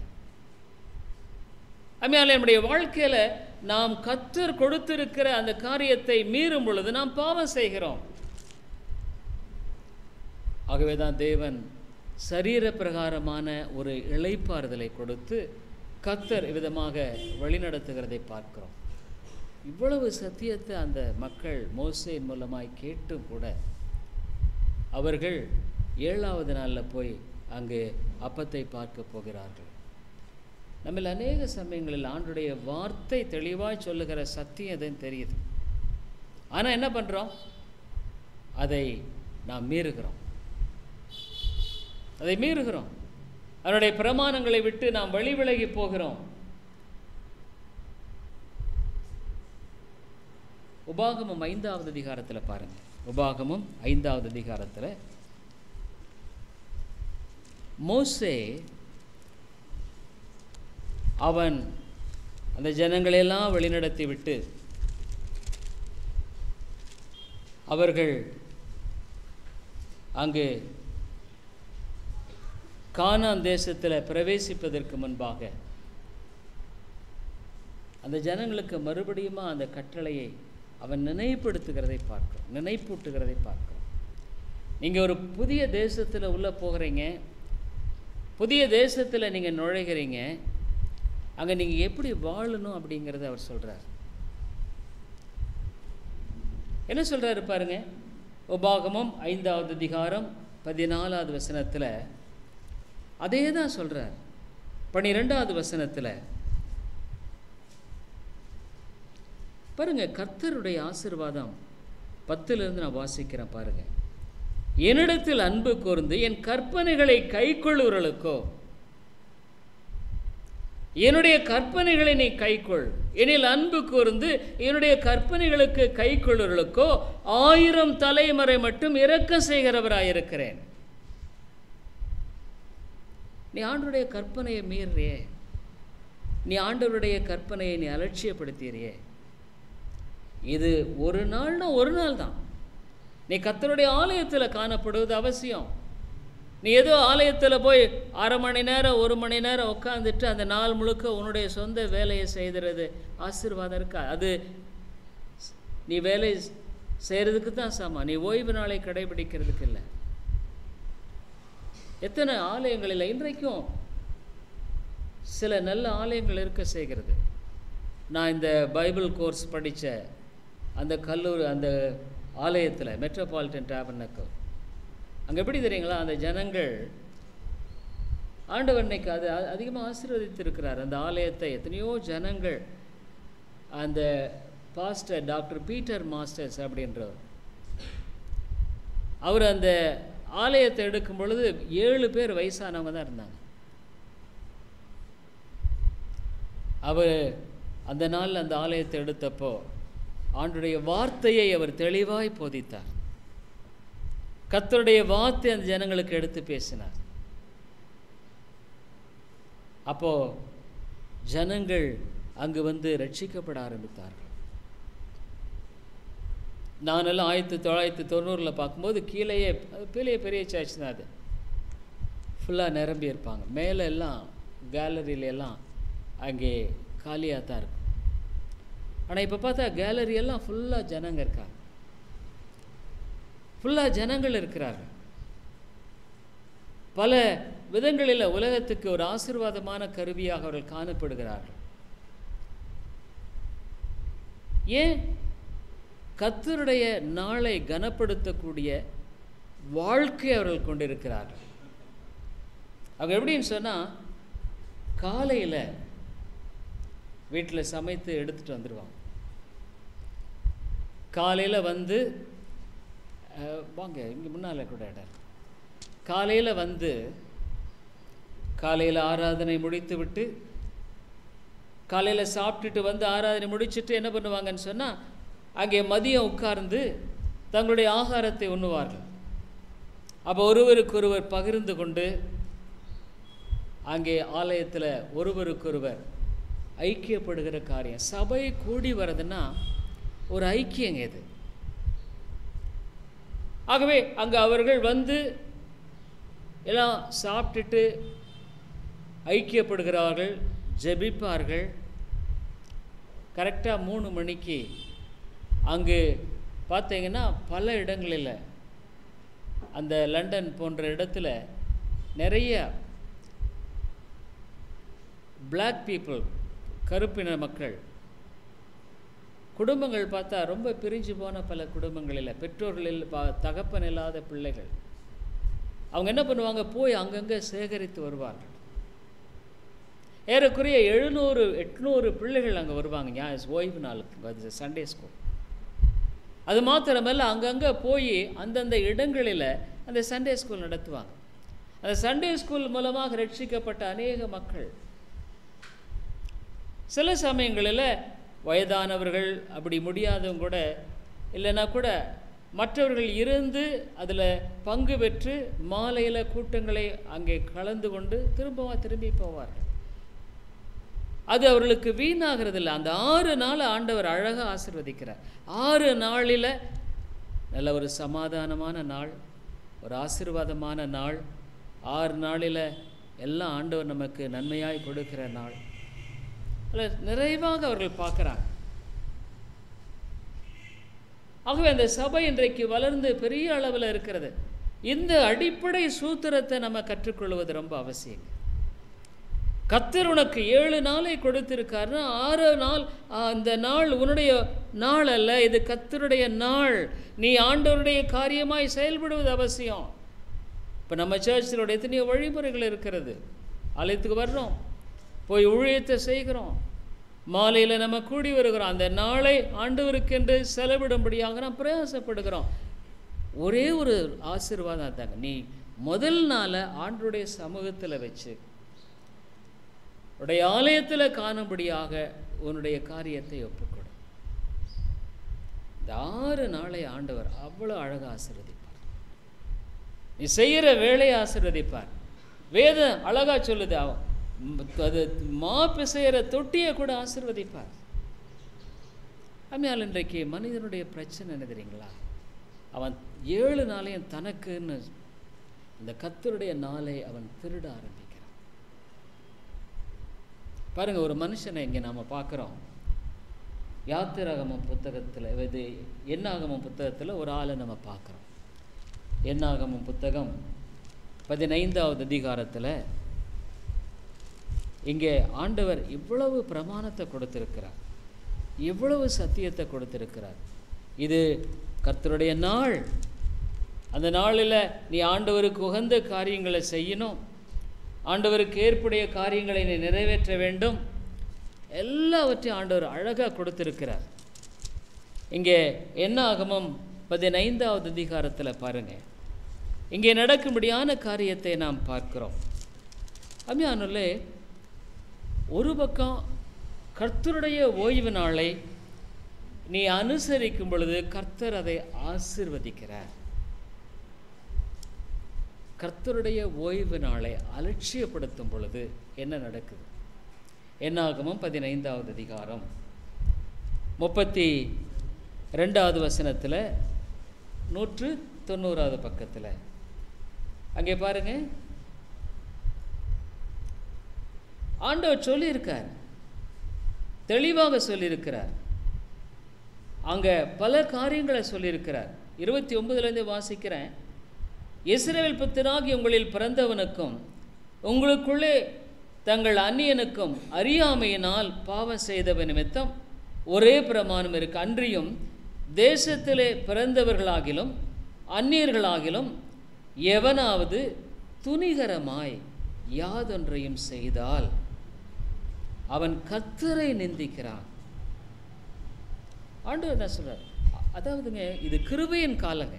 அதனால நம்முடைய வாழ்க்கையில் நாம் கர்த்தர் கொடுத்திருக்கிற அந்த காரியத்தை மீறும் பொழுது நாம் பாவம் செய்கிறோம். ஆகவே தான் தேவன் சரீர பிரகாரமான ஒரு இளைப்பாறுதலை கொடுத்து கர்த்தர் விதமாக வழிநடத்துகிறதை பார்க்கிறோம். இவ்வளவு சத்தியத்தை அந்த மக்கள் மோசேயின் மூலமாய் கேட்டும் கூட அவர்கள் 7ஆவது நாளில் போய் அங்கு அப்பத்தை பார்க்க போகிறார்கள். நம்மில் அநேக சமயங்களில் ஆண்டுடைய வார்த்தை தெளிவாய் சொல்லுகிற சத்தியம் எதுன்னு தெரியுது. ஆனால் என்ன பண்ணுறோம்? அதை நாம் மீறுகிறோம். அதனுடைய பிரமாணங்களை விட்டு நாம் வழி விலகி போகிறோம். உபாகமம் 5வது அதிகாரத்தில் பாருங்கள். உபாகமம் 5வது அதிகாரத்தில் மோசே அவன் அந்த ஜனங்களெல்லாம் வழிநடத்தி விட்டு அவர்கள் அங்கு கானான் தேசத்தில் பிரவேசிப்பதற்கு முன்பாக அந்த ஜனங்களுக்கு மறுபடியும் அந்த கட்டளையை அவன் நினைப்பூட்டுகிறதை பார்க்கிறோம். நீங்கள் ஒரு புதிய தேசத்தில் உள்ளே போகிறீங்க, புதிய தேசத்தில் நீங்கள் நுழைகிறீங்க, அங்கே நீங்கள் எப்படி வாழணும் அப்படிங்கிறத அவர் சொல்கிறார். என்ன சொல்கிறாரு பாருங்க. உபாகமம் 5வது அதிகாரம் 14வது வசனத்தில் அதே தான் சொல்கிறார். 12வது வசனத்தில் பாருங்க, கர்த்தருடைய ஆசீர்வாதம் 10லிருந்து நான் வாசிக்கிறேன் பாருங்க. என்னிடத்தில் அன்பு கூர்ந்து என் கற்பனைகளை கைக்கொள்ளுவர்களுக்கோ, என்னுடைய கற்பனைகளை நீ கைக்கொள், எனில் அன்பு கூர்ந்து என்னுடைய கற்பனைகளுக்கு கைக்கொள்ளுவர்களுக்கோ 1000 தலைமுறை மட்டும் இரக்கம் செய்கிறவராயிருக்கிறேன். நீ ஆண்டவருடைய கற்பனையை மீறியே, நீ ஆண்டவருடைய கற்பனையை நீ அலட்சியப்படுத்திறியே. இது ஒரு நாள்னா ஒரு நாள் தான். நீ கர்த்தருடைய ஆலயத்தில் காணப்படுவது அவசியம். நீ ஏதோ ஆலயத்தில் போய் 1/2 மணி நேரம் 1 மணி நேரம் உட்காந்துட்டு அந்த நாள் முழுக்க உன்னுடைய சொந்த வேலையை செய்கிறது ஆசீர்வாதம் இருக்கா? அது நீ வேலை செய்கிறதுக்கு தான் சமம். நீ ஓய்வு நாளை கடைபிடிக்கிறதுக்கு இல்லை. எத்தனை ஆலயங்களில் இன்றைக்கும் சில நல்ல ஆலயங்கள் இருக்க செய்கிறது. நான் இந்த பைபிள் கோர்ஸ் படித்த அந்த கல்லூரி அந்த ஆலயத்தில் மெட்ரோபாலிட்டன் டேபர்னக்கிள் அங்கே எப்படி தெரியுங்களா, அந்த ஜனங்கள் ஆண்டவர் இன்னைக்கு அது அதிகமாக ஆசீர்வதித்திருக்கிறார் அந்த ஆலயத்தை. எத்தனையோ ஜனங்கள் அந்த பாஸ்டர் டாக்டர் பீட்டர் மாஸ்டர்ஸ் அப்படின்றவர், அவர் அந்த ஆலயத்தை எடுக்கும் பொழுது 7 பேர் வயசானவங்க தான் இருந்தாங்க. அவர் அந்த நாளில் அந்த ஆலயத்தை எடுத்தப்போ ஆண்டுடைய வார்த்தையை அவர் தெளிவாய் போதித்தார். கர்த்தருடைய வார்த்தை அந்த ஜனங்களுக்கு எடுத்து பேசினார். அப்போ ஜனங்கள் அங்கு வந்து ரட்சிக்கப்பட ஆரம்பித்தார்கள். நானெல்லாம் 1990 பார்க்கும்போது கீழேயே பெரிய சர்ச் தான், அது ஃபுல்லாக நிரம்பி இருப்பாங்க. மேலே எல்லாம் கேலரியிலெல்லாம் அங்கே காலியாக தான் இருக்கும். ஆனால் இப்போ பார்த்தா கேலரி எல்லாம் ஃபுல்லாக ஜனங்க இருக்காங்க, ஃபுல்லாக ஜனங்கள் இருக்கிறார்கள். பல விதங்களில் உலகத்துக்கு ஒரு ஆசீர்வாதமான கருவியாக அவர்கள் காணப்படுகிறார்கள். ஏன்? கர்த்தருடைய நாளை கனப்படுத்தக்கூடிய வாழ்க்கை அவர்கள் கொண்டிருக்கிறார்கள். அவங்க எப்படின்னு சொன்னால், காலையில் வீட்டில் சமைத்து எடுத்துகிட்டு வந்துடுவாங்க. காலையில் வந்து வாங்க இங்கே முன்னால் கூட இடம். காலையில் வந்து காலையில் ஆராதனை முடித்து விட்டு, காலையில் சாப்பிட்டுட்டு வந்து ஆராதனை முடிச்சுட்டு என்ன பண்ணுவாங்கன்னு சொன்னால், அங்கே மதியம் உட்கார்ந்து தங்களுடைய ஆகாரத்தை உண்ணுவார்கள். அப்போ ஒருவருக்கொருவர் பகிர்ந்து கொண்டு அங்கே ஆலயத்தில் ஒருவருக்கொருவர் ஐக்கியப்படுகிற காரியம். சபை கூடி வர்றதுன்னா ஒரு ஐக்கியங்க இது. ஆகவே அங்கே அவர்கள் வந்து எல்லாம் சாப்பிட்டுட்டு ஐக்கியப்படுகிறார்கள், ஜெபிப்பார்கள். கரெக்டாக 3 மணிக்கு அங்கு பார்த்தீங்கன்னா பல இடங்களில் அந்த லண்டன் போன்ற இடத்துல நிறைய பிளாக் பீப்புள், கருப்பின மக்கள் குடும்பங்கள் பார்த்தா ரொம்ப பிரிஞ்சு போன பல குடும்பங்களில் பெற்றோர்களில் தகப்பன் இல்லாத பிள்ளைகள் அவங்க என்ன பண்ணுவாங்க, போய் அங்கங்கே சேகரித்து வருவார்கள். ஏறக்குறைய 700-800 பிள்ளைகள் அங்கே வருவாங்க ஓய்வு நாளுக்கு, அது சண்டே ஸ்கூல். அது மாத்திரமல்ல, அங்கங்கே போய் அந்தந்த இடங்களில் அந்த சண்டே ஸ்கூல் நடத்துவாங்க. அந்த சண்டே ஸ்கூல் மூலமாக ரட்சிக்கப்பட்ட அநேக மக்கள். சில சமயங்களில் வயதானவர்கள், அப்படி முடியாதவங்க கூட இல்லைன்னா கூட மற்றவர்கள் இருந்து அதில் பங்கு பெற்று மாலையில் கூட்டங்களை அங்கே கலந்து கொண்டு திரும்பி போவார்கள். அது அவர்களுக்கு வீணாகிறதில்லை. அந்த 6 நாள் ஆண்டவர் அழகாக ஆசீர்வதிக்கிறார். 6 நாளில் நல்ல ஒரு சமாதானமான நாள், ஒரு ஆசீர்வாதமான நாள். 6 நாளில் எல்லாம் ஆண்டவர் நமக்கு நன்மையாய் கொடுக்கிற நாள். அதில் நிறைவாக அவர்கள் பார்க்குறாங்க. ஆகவே அந்த சபை இன்றைக்கு வளர்ந்து பெரிய அளவில் இருக்கிறது. இந்த அடிப்படை சூத்திரத்தை நம்ம கற்றுக்கொள்வது ரொம்ப அவசியம். கர்த்தர் உனக்கு 7 நாளை கொடுத்திருக்காருன்னா 6 நாள் அந்த நாள் உன்னுடைய நாள் அல்ல, இது கர்த்தருடைய நாள். நீ ஆண்டவருடைய காரியமாய் செயல்படுவது அவசியம். இப்போ நம்ம சர்ச்சில் எத்தனையோ வழிமுறைகள் இருக்கிறது. ஆலயத்துக்கு வர்றோம், போய் ஊழியத்தை செய்கிறோம், மாலையில் நம்ம கூடி வருகிறோம். அந்த நாளை ஆண்டவருக்கென்று செலவிடும்படியாக நாம் பிரயாசப்படுகிறோம். ஒரே ஒரு ஆசீர்வாதம் தாங்க, நீ முதல் நாளை ஆண்டவருடைய சமூகத்தில் வச்சு உடைய ஆலயத்தில் காணும்படியாக உன்னுடைய காரியத்தை ஒப்புக்கொடு. இந்த 6 நாளை ஆண்டவர் அவ்வளோ அழகாக ஆசீர்வதிப்பார். நீ செய்கிற வேலையை ஆசீர்வதிப்பார். வேதம் அழகாக சொல்லுது, அது பிசைகிற தொட்டியை கூட ஆசீர்வதிப்பார். அதனால் இன்றைக்கு மனிதனுடைய பிரச்சனை என்ன தெரியுங்களா, அவன் 7 நாளையும் தனக்குன்னு இந்த கர்த்தருடைய நாளை அவன் திருட ஆரம்பிக்கிறான். பாருங்கள், ஒரு மனுஷனை இங்கே நாம் பார்க்குறோம். யாத்திராகமம் புத்தகத்தில், இது என்னாகமம் புத்தகத்தில் ஒரு ஆளை நம்ம பார்க்குறோம். என்னாகமம் புத்தகம் 15வது அதிகாரத்தில் இங்கே ஆண்டவர் இவ்வளவு பிரமாணத்தை கொடுத்திருக்கிறார். எவ்வளவு சத்தியத்தை கொடுத்திருக்கிறார். இது கர்த்தருடைய நாள். அந்த நாளில் நீ ஆண்டவருக்கு உகந்த காரியங்களை செய்யணும், ஆண்டவருக்கு ஏற்புடைய காரியங்களை நீ நிறைவேற்ற வேண்டும். எல்லாவற்றையும் ஆண்டவர் அழகாக கொடுத்திருக்கிறார். இங்கே என்னாகமம் 15வது அதிகாரத்தில் பாருங்கள், இங்கே நடக்கும்படியான காரியத்தை நாம் பார்க்கிறோம். அம்மையானவர்களே, ஒரு பக்கம் கர்த்தருடைய ஓய்வு நாளை நீ அனுசரிக்கும் பொழுது கர்த்தர் அதை ஆசீர்வதிக்கிறார். கர்த்தருடைய ஓய்வு நாளை அலட்சியப்படுத்தும் பொழுது என்ன நடக்குது? என்னாகமம் 15வது அதிகாரம் 32வது வசனத்தில் 190வது பக்கத்தில் அங்கே பாருங்க, ஆண்டவர் சொல்லியிருக்கார், தெளிவாக சொல்லியிருக்கிறார். அங்கே பல காரியங்களை சொல்லியிருக்கிறார். 29லேருந்து வாசிக்கிறேன். இஸ்ரவேல் புத்திராகி உங்களில் பிறந்தவனுக்கும் உங்களுக்குள்ளே தங்கள் அந்நியனுக்கும் அறியாமையினால் பாவம் செய்தவ நிமித்தம் ஒரே பிரமாணம் இருக்கு. அன்றியும் தேசத்திலே பிறந்தவர்களாகிலும் அந்நியர்களாகிலும் எவனாவது துணிகரமாய் யாதொன்றையும் செய்தால் அவன் கர்த்தரை நிந்திக்கிறான். ஆண்டவர் என்ன சொல்றார்? அதாவதுங்க, இது கிருபையின் காலங்க.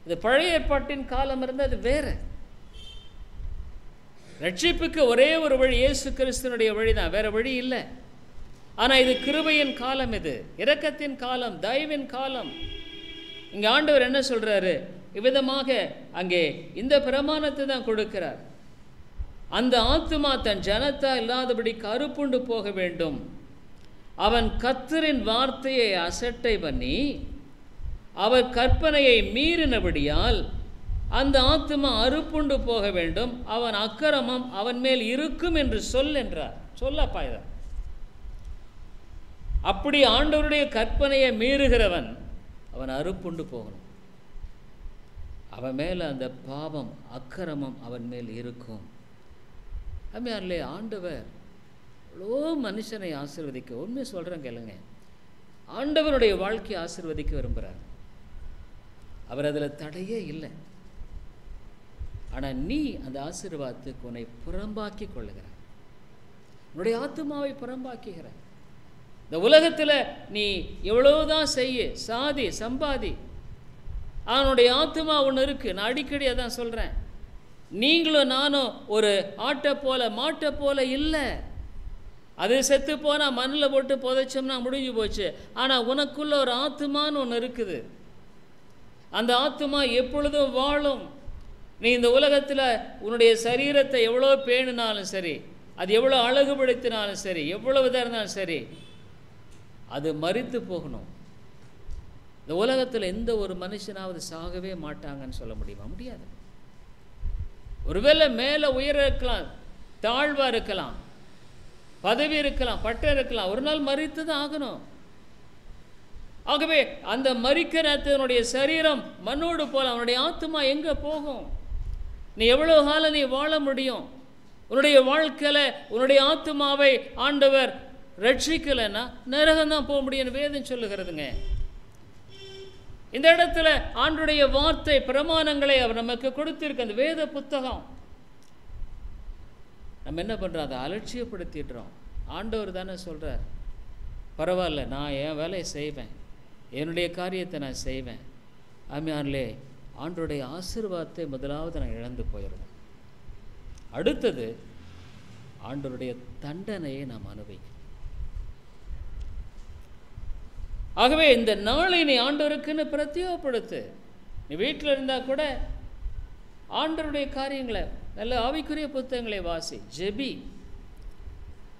இது பழைய ஏற்பாட்டின் காலம் இருந்தால் அது வேற. ரட்சிப்புக்கு ஒரே ஒரு வழி இயேசு கிறிஸ்துனுடைய வழி தான், வேற வழி இல்லை. ஆனால் இது கிருபையின் காலம், இது இரக்கத்தின் காலம், தயவின் காலம். இங்கே ஆண்டவர் என்ன சொல்றாரு? இவ்விதமாக அங்கே இந்த பிரமாணத்தை தான் கொடுக்கிறார். அந்த ஆத்துமா தன் ஜனத்தா இல்லாதபடி கருப்புண்டு போக வேண்டும். அவன் கர்த்தரின் வார்த்தையை அசட்டை பண்ணி அவர் கற்பனையை மீறினபடியால் அந்த ஆத்துமா அறுப்புண்டு போக வேண்டும். அவன் அக்கிரமம் அவன் மேல் இருக்கும் என்று சொல் என்றார். சொல்லப்பா இத. அப்படி ஆண்டவருடைய கற்பனையை மீறுகிறவன் அவன் அறுப்புண்டு போகணும். அவன் மேல அந்த பாவம் அக்கிரமம் அவன் மேல் இருக்கும். அம்மையாரிலே, ஆண்டவர் எவ்வளோ மனுஷனை ஆசீர்வதிக்க, உண்மை சொல்கிறேன் கேளுங்க, ஆண்டவனுடைய வாழ்க்கையை ஆசீர்வதிக்க விரும்புகிறார். அவர் அதில் தடையே இல்லை. ஆனால் நீ அந்த ஆசீர்வாதத்துக்கு உன்னை புறம்பாக்கி கொள்ளுகிறார். உன்னுடைய ஆத்துமாவை புறம்பாக்குகிற. இந்த உலகத்தில் நீ எவ்வளவுதான் செய்ய, சாதி சம்பாதி, அவனுடைய ஆத்துமா ஒன்று இருக்குது. நான் அடிக்கடி அதான் சொல்கிறேன். நீங்களும் நானும் ஒரு ஆட்டை போல மாட்டை போல இல்லை. அது செத்து போனால் மண்ணில் போட்டு புதைச்சோம்னா முடிஞ்சு போச்சு. ஆனால் உனக்குள்ள ஒரு ஆத்துமான்னு ஒன்று இருக்குது. அந்த ஆத்துமா எப்பொழுதும் வாழும். நீ இந்த உலகத்தில் உன்னுடைய சரீரத்தை எவ்வளோ பேணினாலும் சரி, அது எவ்வளோ அழகுபடுத்தினாலும் சரி, எவ்வளவு இதாக இருந்தாலும் சரி, அது மரித்து போகணும். இந்த உலகத்தில் எந்த ஒரு மனுஷனாவது சாகவே மாட்டாங்கன்னு சொல்ல முடியுமா? முடியாது. ஒருவேளை மேலே உயர இருக்கலாம், தாழ்வாக இருக்கலாம், பதவி இருக்கலாம், பட்டம் இருக்கலாம், ஒரு நாள் மரித்து தான் ஆகணும். ஆகவே அந்த மரிக்கிற நேரத்தினுடைய சரீரம் மண்ணோடு போல அவனுடைய ஆத்துமா எங்கே போகும்? நீ எவ்வளோ காலம் நீ வாழ முடியும்? உன்னுடைய வாழ்க்கையில் உன்னுடைய ஆத்துமாவை ஆண்டவர் ரட்சிக்கலைன்னா நரகம்தான் போக முடியும்னு வேதம் சொல்லுகிறதுங்க. இந்த இடத்துல ஆண்டுடைய வார்த்தை பிரமாணங்களை அவர் நமக்கு கொடுத்திருக்க அந்த வேத புத்தகம் நம்ம என்ன பண்ணுறோம்? அதை அலட்சியப்படுத்திடுறோம். ஆண்டவர் தானே சொல்கிறார், பரவாயில்ல, நான் என் வேலையை செய்வேன், என்னுடைய காரியத்தை நான் செய்வேன். ஆமையானே, ஆண்டோடைய ஆசீர்வாதத்தை முதலாவது நான் இழந்து போயிடுவேன். அடுத்தது ஆண்டவருடைய தண்டனையை நாம் அனுபவிக்கும். ஆகவே இந்த நாளை நீ ஆண்டவருக்குன்னு பிரத்யேகப்படுத்து. நீ வீட்டில் இருந்தால் கூட ஆண்டவருடைய காரியங்களை, நல்ல ஆவிக்குரிய புத்தகங்களை வாசி, ஜெபி.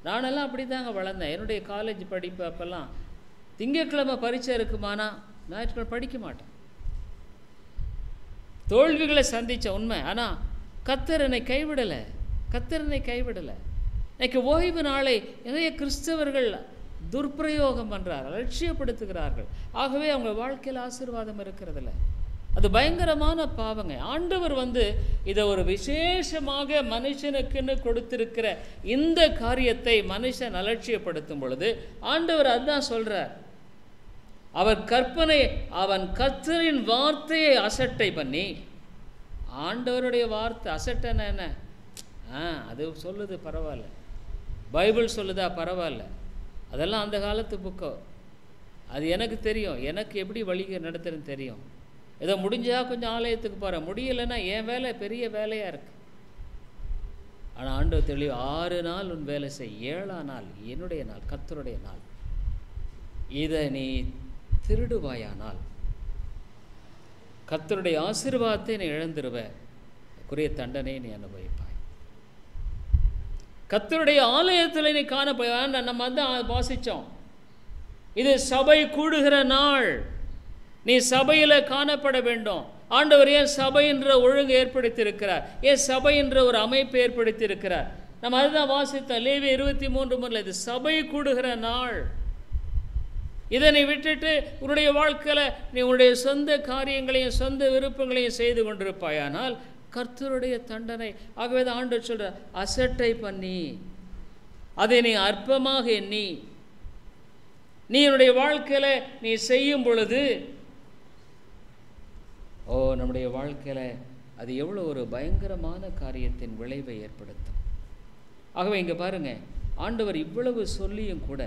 நானெல்லாம் அப்படி தாங்க வளர்ந்தேன். என்னுடைய காலேஜ் படிப்பு அப்போல்லாம் திங்கட்கிழமை பரீட்சை இருக்குமானா ஞாயிற்றுக்கிழமை படிக்க மாட்டேன். தோல்விகளை சந்தித்த உண்மை. ஆனால் கர்த்தர் என்னை கைவிடலை, கர்த்தர் என்னை கைவிடலை. இன்னைக்கு ஓய்வு நாளை நிறைய கிறிஸ்தவர்கள் துர்பிரயோகம் பண்ணுறார்கள், அலட்சியப்படுத்துகிறார்கள். ஆகவே அவங்க வாழ்க்கையில் ஆசீர்வாதம் இருக்கிறதில்ல. அது பயங்கரமான பாவங்க. ஆண்டவர் இதை ஒரு விசேஷமாக மனுஷனுக்குன்னு கொடுத்திருக்கிற இந்த காரியத்தை மனுஷன் அலட்சியப்படுத்தும் பொழுது ஆண்டவர் அதுதான் சொல்றார். அவன் கர்த்தரின் வார்த்தையை அசட்டை பண்ணி, ஆண்டவருடைய வார்த்தை அசட்டன என்ன? அது சொல்லுது பரவாயில்ல, பைபிள் சொல்லுதா பரவாயில்ல, அதெல்லாம் அந்த காலத்து புக்கோ, அது எனக்கு தெரியும், எனக்கு எப்படி வழி நடத்துறதுன்னு தெரியும், ஏதோ முடிஞ்சால் கொஞ்சம் ஆலயத்துக்கு போகிறேன், முடியலைன்னா என் வேலை பெரிய வேலையாக இருக்குது. ஆனால் ஆண்டவர் தெளிவு, 6 நாள் உன் வேலை செய், 7ஆம் நாள் என்னுடைய நாள், கர்த்தருடைய நாள். இதை நீ திருடுவாயானால் கர்த்தருடைய ஆசீர்வாதத்தை நீ இழந்துருவ, குறிய தண்டனை நீ அனுபவிப்பாய். கர்த்தருடைய ஆலயத்தில் நீ காணப்போய், நம்ம தான் வாசித்தோம், இது சபை கூடுகிற நாள், நீ சபையில் காணப்பட வேண்டும். ஆண்டவர் ஏன் சபை என்ற ஒழுங்கு ஏற்படுத்தியிருக்கிறார், ஏன் சபை என்ற ஒரு அமைப்பு ஏற்படுத்தியிருக்கிறார். நம்ம அதுதான் வாசித்தோம் லேவியர் 23:3, இது சபை கூடுகிற நாள். இதை நீ விட்டுட்டு உன்னுடைய வாழ்க்கையில் நீ உன்னுடைய சொந்த காரியங்களையும் சொந்த விருப்பங்களையும் செய்து கொண்டிருப்பாயானால் கர்த்தருடைய தண்டனை. ஆகவே தான் ஆண்டவர் சொல்கிறார், அசட்டை பண்ணி அதை நீ அற்பமாக எண்ணி நீ என்னுடைய வாழ்க்கையில் நீ செய்யும் பொழுது, நம்முடைய வாழ்க்கையில் அது எவ்வளோ ஒரு பயங்கரமான காரியத்தின் விளைவை ஏற்படுத்தும். ஆகவே இங்கே பாருங்கள், ஆண்டவர் இவ்வளவு சொல்லியும் கூட,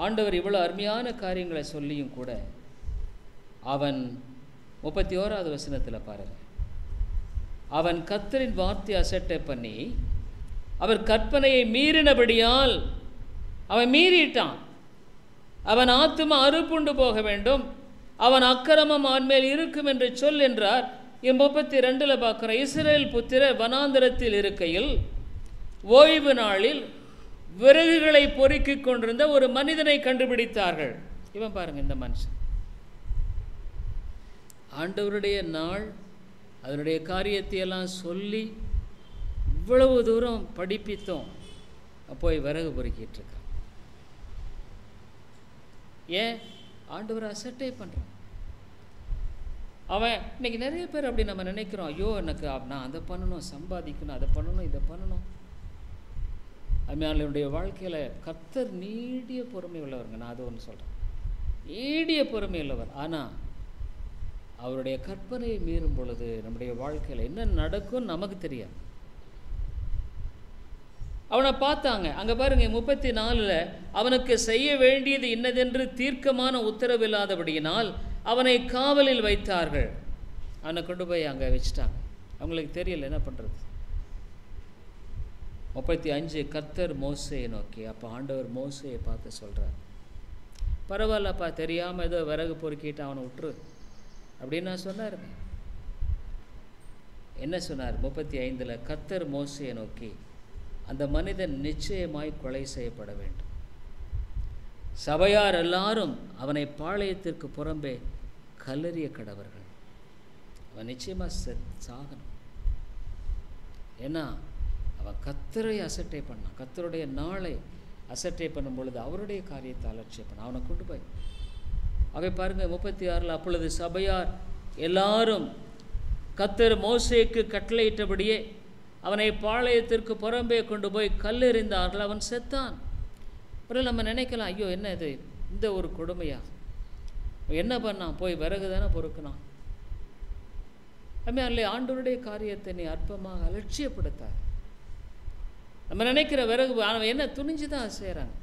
ஆண்டவர் இவ்வளோ அருமையான காரியங்களை சொல்லியும் கூட, அவன் 31வது வசனத்தில் பாருங்கள், அவன் கர்த்தரின் வார்த்தை அசட்டை பண்ணி அவர் கற்பனையை மீறினபடியால் அவன் மீறிட்டான், அவன் ஆத்துமா அறுப்புண்டு போக வேண்டும், அவன் அக்கிரமம் அவன் மேல் இருக்கும் என்று சொல் என்றார். 32 பார்க்குறோம், இஸ்ரவேல் புத்திரர் வனாந்தரத்தில் இருக்கையில் ஓய்வு நாளில் விறகுகளை பொறுக்கிக் கொண்டிருந்த ஒரு மனிதனை கண்டுபிடித்தார்கள். இவன் பாருங்க, இந்த மனுஷன் ஆண்டவருடைய நாள் அதனுடைய காரியத்தை எல்லாம் சொல்லி இவ்வளவு தூரம் படிப்பித்தோம், போய் விறகு பொறுக்கிட்டு இருக்கான். ஏன்? ஆண்டவர் அசட்டை பண்ணுறான். அவன் இன்னைக்கு நிறைய பேர் அப்படி நம்ம நினைக்கிறோம், ஐயோ எனக்கு நான் அதை பண்ணணும், சம்பாதிக்கணும், அதை பண்ணணும், இதை பண்ணணும். அவனுடைய வாழ்க்கையில் கர்த்தர் நீடிய பொறுமை உள்ளவருங்க. நான் அது ஒன்று சொல்கிறேன், நீடிய பொறுமை உள்ளவர். ஆனால் அவருடைய கற்பனையை மீறும் பொழுது நம்முடைய வாழ்க்கையில் என்ன நடக்கும்னு நமக்கு தெரியாது. அவனை பார்த்தாங்க, அங்கே பாருங்க 34 அவனுக்கு செய்ய வேண்டியது இன்னதென்று தீர்க்கமான உத்தரவில்லாதபடியினால் அவனை காவலில் வைத்தார்கள். அவனை கொண்டு போய் அங்கே வச்சுட்டாங்க, அவங்களுக்கு தெரியல என்ன பண்ணுறது. 35 கர்த்தர் மோசேயை நோக்கி, அப்போ ஆண்டவர் மோசேயை பார்த்து சொல்கிறார், பரவாயில்லப்பா, தெரியாமல் ஏதோ விறகு பொறுக்கிட்டு அவனை விட்டுரு அப்படின்னு நான் சொன்னார். என்ன சொன்னார்? 35 கர்த்தர் மோசேயை நோக்கி, அந்த மனிதன் நிச்சயமாய் கொலை செய்யப்பட வேண்டும், சபையார் எல்லாரும் அவனை பாளையத்திற்கு புறம்பே கல்லறிய கடவர்கள். அவன் நிச்சயமாக சாகணும். ஏன்னா அவன் கர்த்தரை அசட்டை பண்ணான், கர்த்தருடைய நாளை அசட்டை பண்ணும் பொழுது அவருடைய காரியத்தை அலட்சியம் பண்ண அவனை கொண்டு போய். ஆகவே பாருங்கள் 36 அப்பொழுது சபையார் எல்லாரும் கர்த்தர் மோசேக்கு கட்டளையிட்டபடியே அவனை பாளையத்திற்கு புறம்பே கொண்டு போய் கல்லெறிந்தார்கள், அவன் செத்தான். அப்புறம் நம்ம நினைக்கலாம், ஐயோ என்ன இது, இந்த ஒரு கொடுமையா, என்ன பண்ணான்? போய் விறகு தானே பொறுக்கினான். அல்ல, ஆண்டவருடைய காரியத்தை நீ அற்பமாக அலட்சியப்படுத்தார். நம்ம நினைக்கிற விறகு அவன் என்ன துணிஞ்சு தான் செய்கிறாங்க.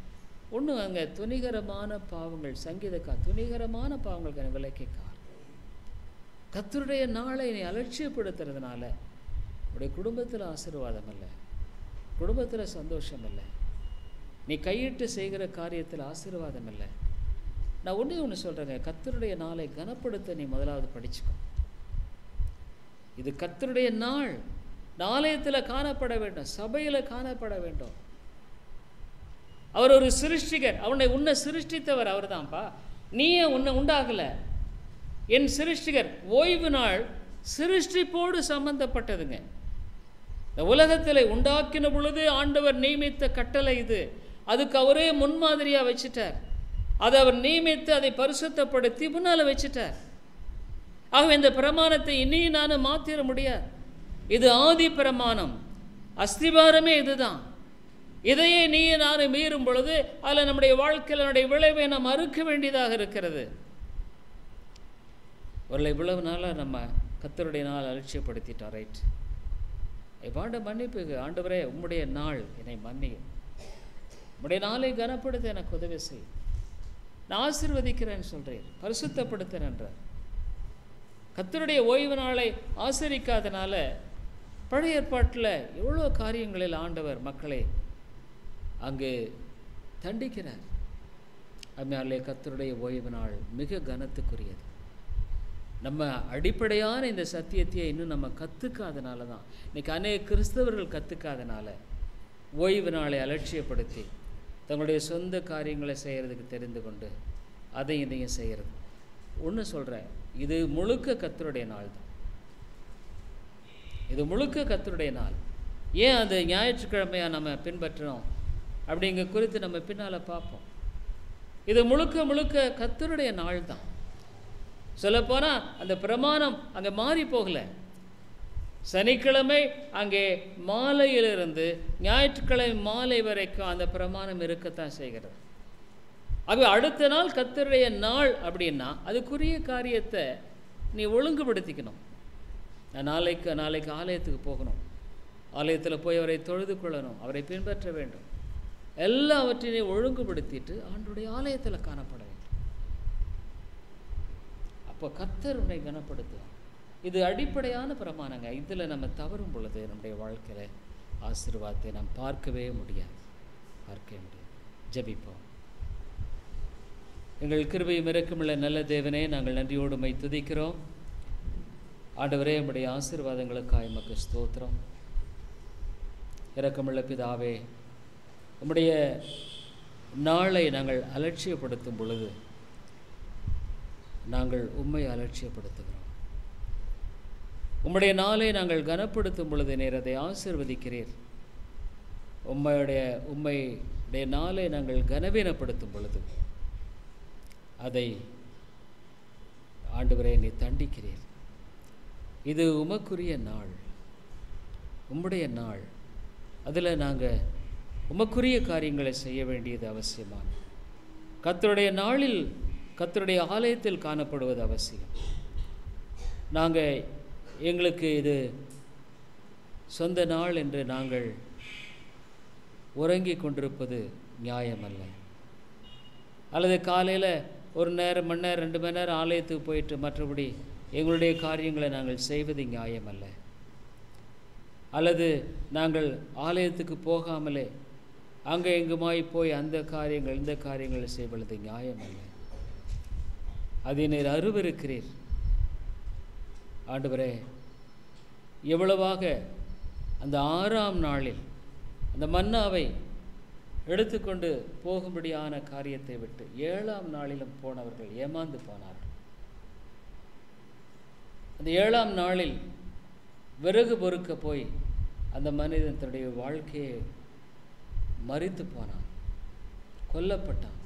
ஒன்று அங்கே துணிகரமான பாவங்கள், சங்கீதக்கா துணிகரமான பாவங்களுக்கு விலக்கிக்கார். கர்த்தருடைய நாளை நீ அலட்சியப்படுத்துறதுனால உடைய குடும்பத்தில் ஆசீர்வாதம் இல்லை, குடும்பத்தில் சந்தோஷம் இல்லை, நீ கையிட்டு செய்கிற காரியத்தில் ஆசீர்வாதம் இல்லை. நான் ஒன்று சொல்கிறேங்க, கர்த்தருடைய நாளை கனப்படுத்த நீ முதலாவது படிச்சுக்கோ. இது கர்த்தருடைய நாள், ஆலயத்தில் காணப்பட வேண்டும், சபையில் காணப்பட வேண்டும். அவர் ஒரு சிருஷ்டிகர், உன்னை சிருஷ்டித்தவர் அவர் தான்ப்பா, நீயே உன்னை உண்டாகலை. என் சிருஷ்டிகர். ஓய்வு நாள் சிருஷ்டிப்போடு சம்பந்தப்பட்டதுங்க. இந்த உலகத்தில் உண்டாக்கின பொழுது ஆண்டவர் நியமித்த கட்டளை இது. அதுக்கு அவரே முன்மாதிரியாக வச்சுட்டார். அதை அவர் நியமித்து அதை பரிசுத்தப்படுத்தி முன்னால் வச்சுட்டார். ஆகவே இந்த பிரமாணத்தை இனியும் நான் மாற்றிட முடியாது. இது ஆதி பிரமாணம், அஸ்திபாரமே இதுதான். இதையே நீயே நானும் மீறும் பொழுது அதில் நம்முடைய வாழ்க்கையில் நம்முடைய விளைவை நாம் அறுக்க வேண்டியதாக இருக்கிறது. ஒரு இவ்வளவு நாளாக நம்ம கர்த்தருடைய நாள் அலட்சியப்படுத்திட்டோம். ரைட், பாண்ட மன்னிப்பு ஆண்டவரே, உம்முடைய நாள் என்னை மன்னியும், உம்முடைய நாளை கனப்படுத்த எனக்கு உதவி செய், நான் ஆசீர்வதிக்கிறேன்னு சொல்கிறேன், பரிசுத்தப்படுத்துறேன் என்றார். கர்த்தருடைய ஓய்வு நாளை ஆசரிக்காதனால பழைய ஏற்பாட்டில் எவ்வளோ காரியங்களில் ஆண்டவர் மக்களை அங்கு தண்டிக்கிறார். அதனாலே கர்த்தருடைய ஓய்வு நாள் மிக கனத்துக்குரியது. நம்ம அடிப்படையான இந்த சத்தியத்தையே இன்னும் நம்ம கற்றுக்காதனால தான் இன்றைக்கி அநேக கிறிஸ்தவர்கள் கற்றுக்காதனால ஓய்வு நாளை அலட்சியப்படுத்தி தங்களுடைய சொந்த காரியங்களை செய்கிறதுக்கு தெரிந்து கொண்டு அதையும் இதையும் செய்கிறது. ஒன்று சொல்கிறேன், இது முழுக்க கர்த்தருடைய நாள் தான். இது முழுக்க கர்த்தருடைய நாள். ஏன் அது ஞாயிற்றுக்கிழமையாக நம்ம பின்பற்றணும் அப்படிங்க குறித்து நம்ம பின்னால் பார்ப்போம். இது முழுக்க முழுக்க கர்த்தருடைய நாள் தான். சொல்லப்போனால் அந்த பிரமாணம் அங்கே மாறி போகலை. சனிக்கிழமை அங்கே மாலையிலிருந்து ஞாயிற்றுக்கிழமை மாலை வரைக்கும் அந்த பிரமாணம் இருக்கத்தான் செய்கிறது. ஆகவே அடுத்த நாள் கர்த்தருடைய நாள் அப்படின்னா அதுக்குரிய காரியத்தை நீ ஒழுங்குபடுத்திக்கணும். நான் நாளைக்கு ஆலயத்துக்கு போகணும், ஆலயத்தில் போய் அவரை தொழுது கொள்ளணும், அவரை பின்பற்ற வேண்டும், எல்லாவற்றையும் ஒழுங்குபடுத்திட்டு ஆண்டவருடைய ஆலயத்தில் காணப்பட வேண்டும். அப்போ கர்த்தர் உன்னை கனப்படுத்துவார். இது அடிப்படையான பிரமாணங்க. இதில் நம்ம தவறும் பொழுது நம்முடைய வாழ்க்கையில் ஆசீர்வாதத்தை நாம் பார்க்கவே முடியாது. ஜெபிப்போம். எங்கள் கிருபையும் இரக்கமுள்ள நல்ல தேவனே, நாங்கள் நன்றியோடு உம்மை துதிக்கிறோம். ஆண்டவரே, நம்முடைய ஆசீர்வாதங்களுக்காக உமக்கு ஸ்தோத்திரம். இரக்கமுள்ள பிதாவே, உம்முடைய நாளை நாங்கள் அலட்சியப்படுத்தும் பொழுது நாங்கள் உம்மை அலட்சியப்படுத்துகிறோம். உம்முடைய நாளை நாங்கள் கனப்படுத்தும் பொழுது நீர் அதை ஆசீர்வதிக்கிறீர். உம்முடைய நாளை நாங்கள் கனவீனப்படுத்தும் பொழுது அதை ஆண்டவரே நீ தண்டிக்கிறீர். இது உமக்குரிய நாள், உம்முடைய நாள். அதில் நாங்கள் உமக்குரிய காரியங்களை செய்ய வேண்டியது அவசியமான. கர்த்தருடைய நாளில் கர்த்தருடைய ஆலயத்தில் காணப்படுவது அவசியம். நாங்கள் எங்களுக்கு இது சொந்த நாள் என்று நாங்கள் உறங்கி கொண்டிருப்பது நியாயமல்ல. அல்லது காலையில் ஒரு நேரம், மணி நேரம், 2 மணி நேரம் ஆலயத்துக்கு போயிட்டு மற்றபடி எங்களுடைய காரியங்களை நாங்கள் செய்வது நியாயமல்ல. அல்லது நாங்கள் ஆலயத்துக்கு போகாமலே அங்கே எங்குமாய் போய் அந்த காரியங்கள் இந்த காரியங்களை செய்வது நியாயமல்ல. அதை நீர் அருவருக்கிறீர். ஆண்டவரே, எவ்வளவாக அந்த 6ஆம் நாளில் அந்த மன்னாவை எடுத்துக்கொண்டு போகும்படியான காரியத்தை விட்டு 7ஆம் நாளிலும் போனவர்கள் ஏமாந்து போனார்கள். அந்த 7ஆம் நாளில் விறகு பொறுக்க போய் அந்த மனிதன் தன்னுடைய வாழ்க்கையை மரித்து போனான், கொல்லப்பட்டான்.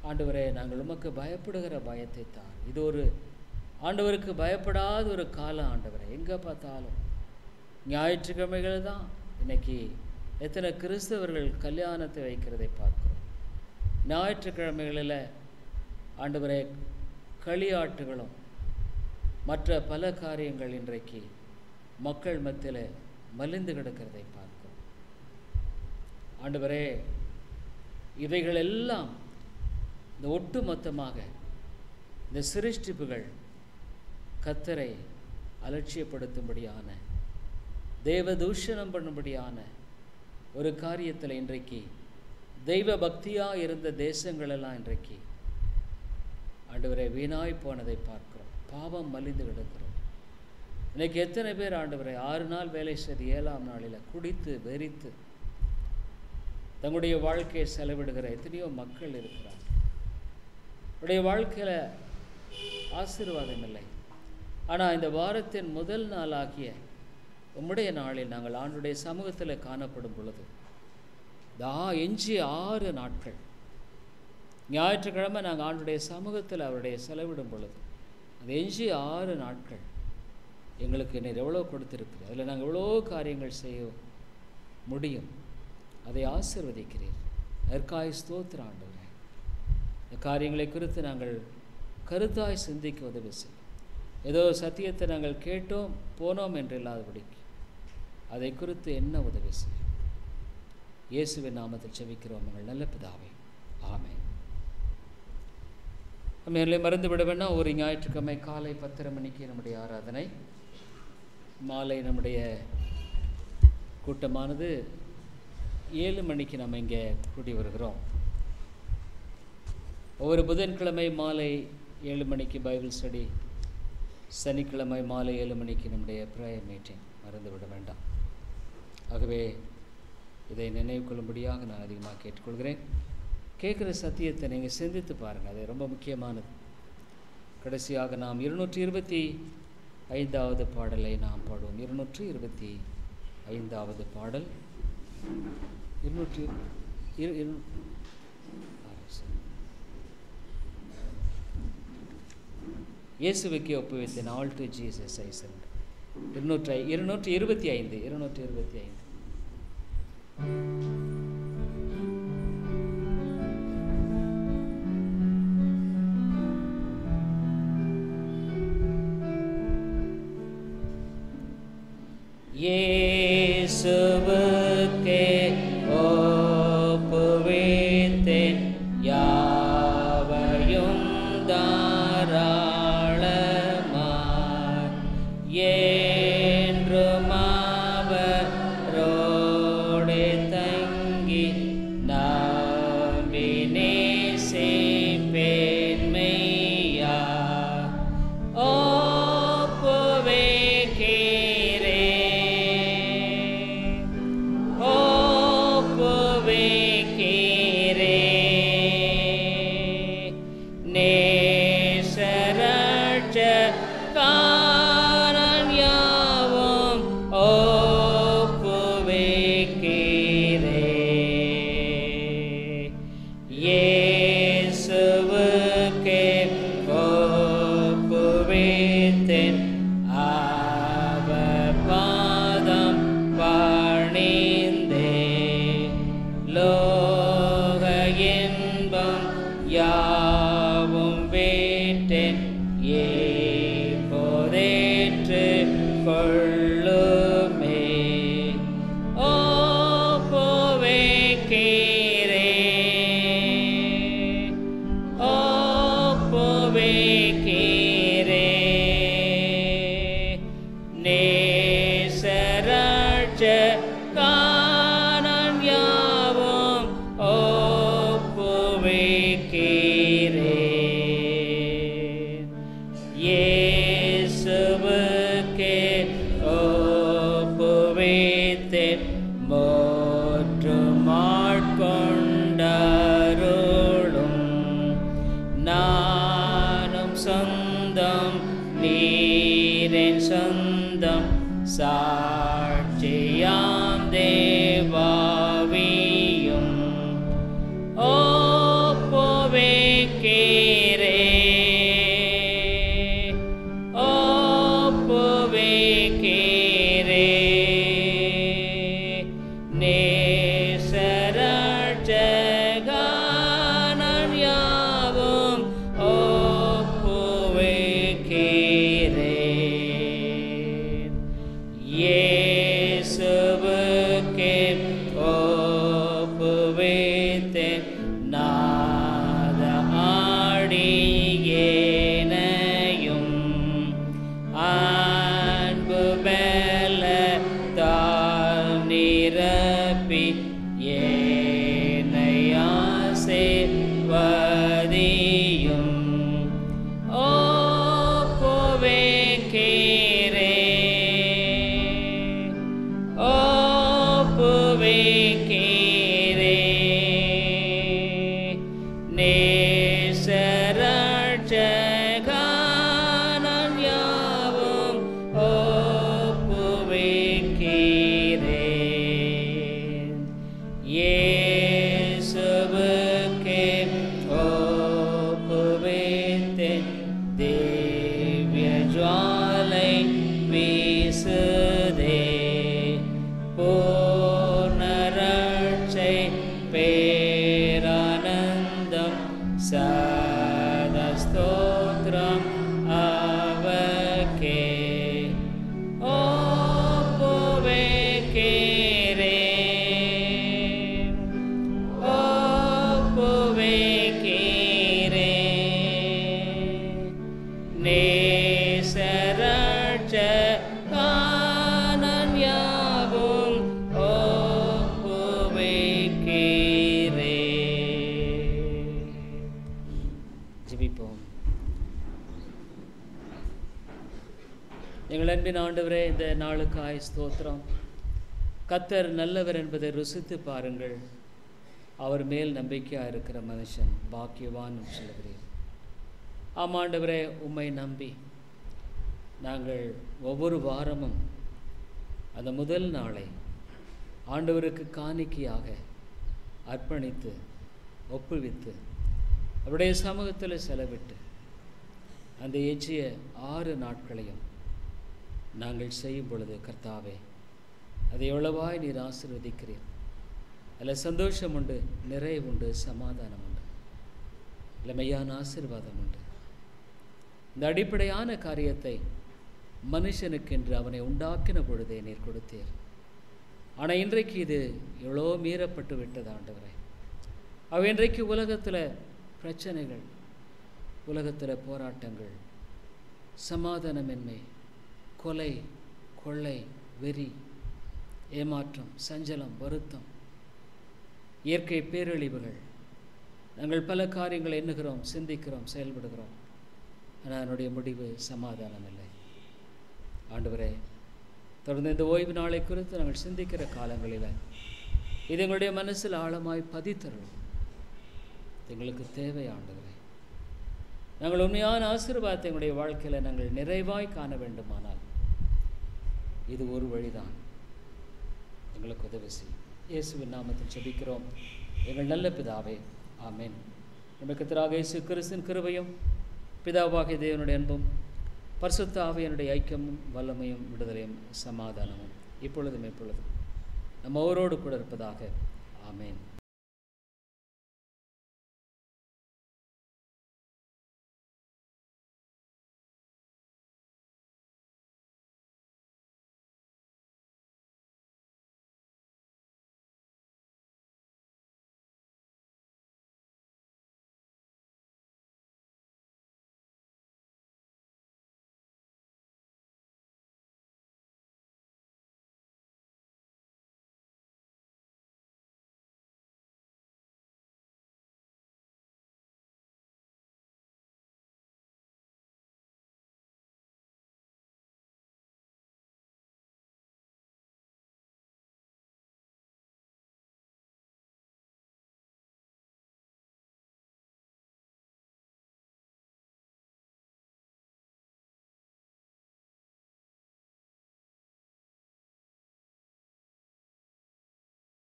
ஆண்டவரே, நாங்கள் உமக்கு பயப்படுகிற பயத்தை தான். இது ஒரு ஆண்டவருக்கு பயப்படாத ஒரு காலம். ஆண்டவரே, எங்கே பார்த்தாலும் ஞாயிற்றுக்கிழமைகள் தான். இன்னைக்கு எத்தனை கிறிஸ்தவர்கள் கல்யாணத்தை வைக்கிறதை பார்க்கிறோம். ஞாயிற்றுக்கிழமைகளில் ஆண்டவரே களியாட்டுகளும் மற்ற பல காரியங்கள் இன்றைக்கு மக்கள் மத்தியில் மலிந்து கிடக்கிறதை பார்க்கிறோம். ஆண்டவரே, இவைகள் எல்லாம் இந்த ஒட்டு மொத்தமாக இந்த சிருஷ்டிப்புகள் கர்த்தரை அலட்சியப்படுத்தும்படியான, தேவதூஷணம் பண்ணும்படியான ஒரு காரியத்தில் இன்றைக்கு தெய்வ பக்தியாக இருந்த தேசங்களெல்லாம் இன்றைக்கு ஆண்டவரை வீணாய் போனதை பார்க்கிறோம். பாவம் மலிந்து கிடக்கிறோம். இன்றைக்கி எத்தனை பேர் ஆண்டவரை 6 நாள் வேலை செய்து 7ஆம் நாளில் குடித்து வெறித்து தங்களுடைய வாழ்க்கையை செலவிடுகிற எத்தனையோ மக்கள் இருக்கிறார். உடைய வாழ்க்கையில் ஆசீர்வாதம் இல்லை. ஆனால் இந்த வாரத்தின் முதல் நாளாகிய உம்முடைய நாளில் நாங்கள் ஆண்டுடைய சமூகத்தில் காணப்படும் பொழுது எஞ்சிய 6 நாட்கள் ஞாயிற்றுக்கிழமை நாங்கள் ஆண்டுடைய சமூகத்தில் அவருடைய செலவிடும் பொழுது அந்த எஞ்சி 6 நாட்கள் எங்களுக்கு நீர் எவ்வளோ கொடுத்துருக்குது, அதில் நாங்கள் எவ்வளோ காரியங்கள் செய்ய முடியும். அதை ஆசீர்வதிக்கிறீர். அதற்காய் ஸ்தோத்திரம் ஆண்டவரே. இந்த காரியங்களை குறித்து நாங்கள் கருத்தாய் சிந்திக்க உதவி செய்யும். ஏதோ சத்தியத்தை நாங்கள் கேட்டோம் போனோம் என்று இல்லாதபடிக்கு அதை குறித்து என்ன உதவி செய்யும். இயேசுவின் நாமத்தில் செபிக்கிறோம் எங்கள் நல்ல பிதாவே, ஆமென். நம்ம எல்லாம் மறந்து விட வேண்டாம். ஒரு ஞாயிற்றுக்கிழமை காலை 10:30 மணிக்கு நம்முடைய ஆராதனை, மாலை நம்முடைய கூட்டமானது 7 மணிக்கு நம்ம இங்கே கூடி வருகிறோம். ஒவ்வொரு புதன்கிழமை மாலை 7 மணிக்கு பைபிள் ஸ்டடி, சனிக்கிழமை மாலை 7 மணிக்கு நம்முடைய ப்ரேயர் மீட்டிங். மறந்து விட வேண்டாம். ஆகவே இதை நினைவு கொள்ளும்படியாக நான் அதிகமாக கேட்டுக்கொள்கிறேன். கேட்குற சத்தியத்தை நீங்கள் சிந்தித்து பாருங்கள், அது ரொம்ப முக்கியமானது. கடைசியாக நாம் 225வது பாடலை நாம் பாடுவோம். 225வது பாடல். இயேசுவுக்கு ஒப்புவித்தேன், all to Jesus I sent. 225. இயேசுவுக்கே ஒப்புவித்தேன் யாவையும் தாராளமாய், என்றும் அவரோடே தங்கி நம்பி நேசிப்பேன் மெய்யாய். சாட்சியாம் தேவாவியும் தேவ அன்பின் ஆண்டவரே, இந்த நாளுக்காய் ஸ்தோத்திரம். கர்த்தர் நல்லவர் என்பதை ருசித்து பாருங்கள். அவர் மேல் நம்பிக்கையாக இருக்கிற மனுஷன் பாக்கியவான் சொல்கிறேன். ஆமாண்டவரே, உம்மை நம்பி நாங்கள் ஒவ்வொரு வாரமும் அந்த முதல் நாளை ஆண்டவருக்கு காணிக்கையாக அர்ப்பணித்து ஒப்புவித்து அவருடைய சமூகத்தில் செலவிட்டு அந்த எஞ்சிய 6 நாட்களையும் நாங்கள் செய்யும் பொழுது கர்த்தாவே, அதை எவ்வளவாய் நீர் ஆசீர்வதிக்கிறீர். அதில் சந்தோஷம் உண்டு, நிறைவு உண்டு, சமாதானம் உண்டு, அதில் மெய்யான ஆசீர்வாதம் உண்டு. இந்த அடிப்படையான காரியத்தை மனுஷனுக்கென்று அவனை உண்டாக்கின பொழுதே நீர் கொடுத்தீர். ஆனால் இன்றைக்கு இது எவ்வளோ மீறப்பட்டு விட்டது ஆண்டவரே. இன்றைக்கு உலகத்தில் பிரச்சனைகள், உலகத்தில் போராட்டங்கள், சமாதானமின்மை, கொலை, கொள்ளை, வெறி, ஏமாற்றம், சஞ்சலம், வருத்தம், இயற்கை பேரழிவுகள், நாங்கள் பல காரியங்களை எண்ணுகிறோம், சிந்திக்கிறோம், செயல்படுகிறோம். ஆனால் அதனுடைய முடிவு சமாதானம் இல்லை. ஆண்டவரே, தொடர்ந்து இந்த ஓய்வு நாளை குறித்து நாங்கள் சிந்திக்கிற காலங்களில் இது எங்களுடைய மனசில் ஆழமாய் பதித்தருளும். எங்களுக்கு தேவை ஆண்டவரே. நாங்கள் உண்மையான ஆசீர்வாதத்தை எங்களுடைய வாழ்க்கையில் நாங்கள் நிறைவாய் காண வேண்டுமானால் இது ஒரு வழிதான். எங்களுக்கு உதவி செய்யும். இயேசுவின் நாமத்தில் ஜெபிக்கிறோம் எங்கள் நல்ல பிதாவே, ஆமென். நமக்கு கர்த்தராகிய இயேசு கிறிஸ்துவின் கிருபையும் பிதாவாகிய தேவனுடைய அன்பும் பரிசுத்த ஆவியினுடைய ஐக்கியமும் வல்லமையும் விடுதலையும் சமாதானமும் இப்பொழுதும் எப்பொழுதும் நம்ம ஒவ்வொருவரோடு கூட இருப்பதாக. ஆமென்.